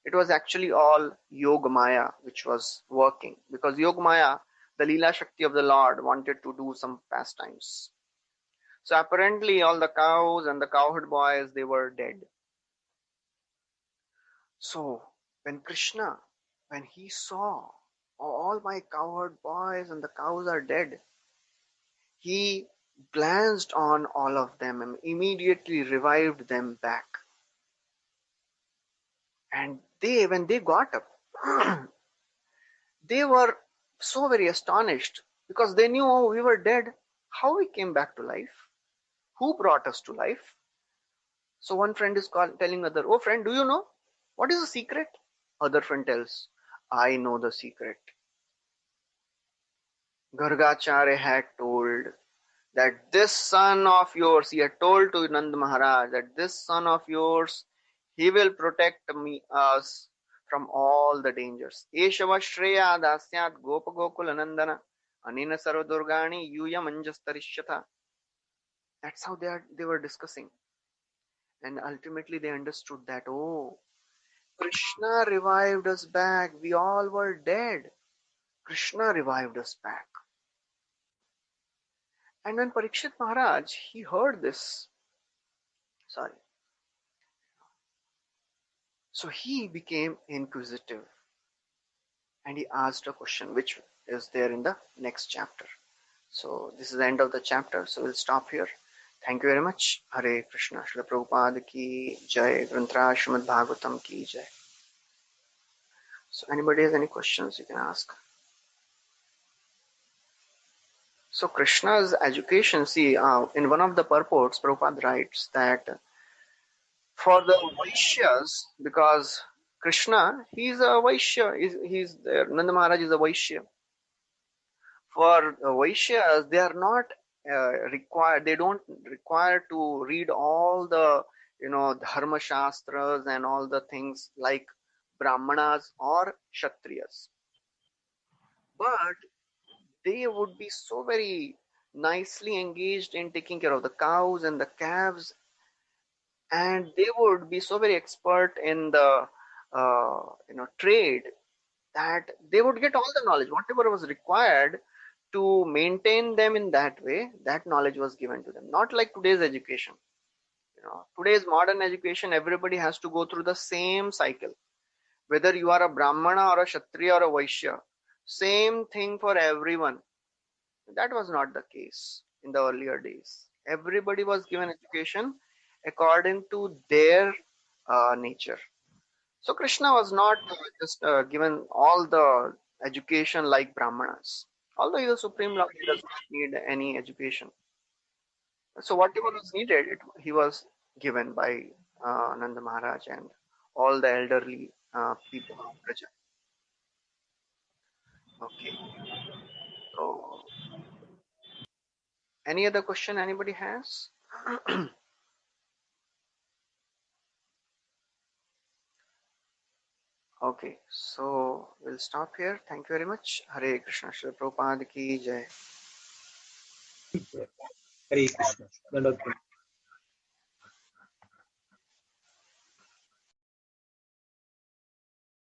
It was actually all Yoga Maya which was working, because Yoga Maya, the Leela Shakti of the Lord, wanted to do some pastimes. So apparently all the cows and the cowherd boys, they were dead. So when Krishna, when he saw all my cowherd boys and the cows are dead, he glanced on all of them and immediately revived them back. And when they got up, they were so very astonished because they knew, oh, we were dead. How we came back to life? Who brought us to life? So one friend is telling other, oh friend, do you know? What is the secret? Other friend tells, I know the secret. Gargacharya had told that this son of yours, he had told to Nand Maharaj that this son of yours, he will protect us from all the dangers. Eshava Shreya Dasyat Gopa Gokul Anandana Anina Sarvadurgani Yuya Manjastarishyatha. That's how they were discussing. And ultimately they understood that, oh, Krishna revived us back. We all were dead. Krishna revived us back. And when Parikshit Maharaj, he heard this, sorry, so he became inquisitive and he asked a question which is there in the next chapter. So this is the end of the chapter, so we'll stop here. Thank you very much. Hare Krishna. Srila Prabhupada ki jai. Granthra Srimad Bhagavatam ki jai. So anybody has any questions, you can ask. So Krishna's education, see, in one of the purports, Prabhupada writes that for the Vaishyas, because Krishna, he's a Vaishya, he's there. Nanda Maharaj is a Vaishya. For Vaishyas, they are not required, they don't require to read all the, Dharma Shastras and all the things like Brahmanas or Kshatriyas. But they would be so very nicely engaged in taking care of the cows and the calves, and they would be so very expert in the trade, that they would get all the knowledge whatever was required to maintain them. In that way, that knowledge was given to them, not like today's education. Today's modern education, everybody has to go through the same cycle, whether you are a Brahmana or a Kshatriya or a Vaishya, same thing for everyone. That was not the case in the earlier days. Everybody was given education according to their nature. So Krishna was not just given all the education like Brahmanas. Although he is the Supreme Lord, he does not need any education. So whatever was needed, he was given by Nanda Maharaj and all the elderly people of Praja. Okay. So any other question anybody has? Okay, so we'll stop here. Thank you very much. Hare Krishna. Srila Prabhupada ki jai. Hare Krishna. Dandavat.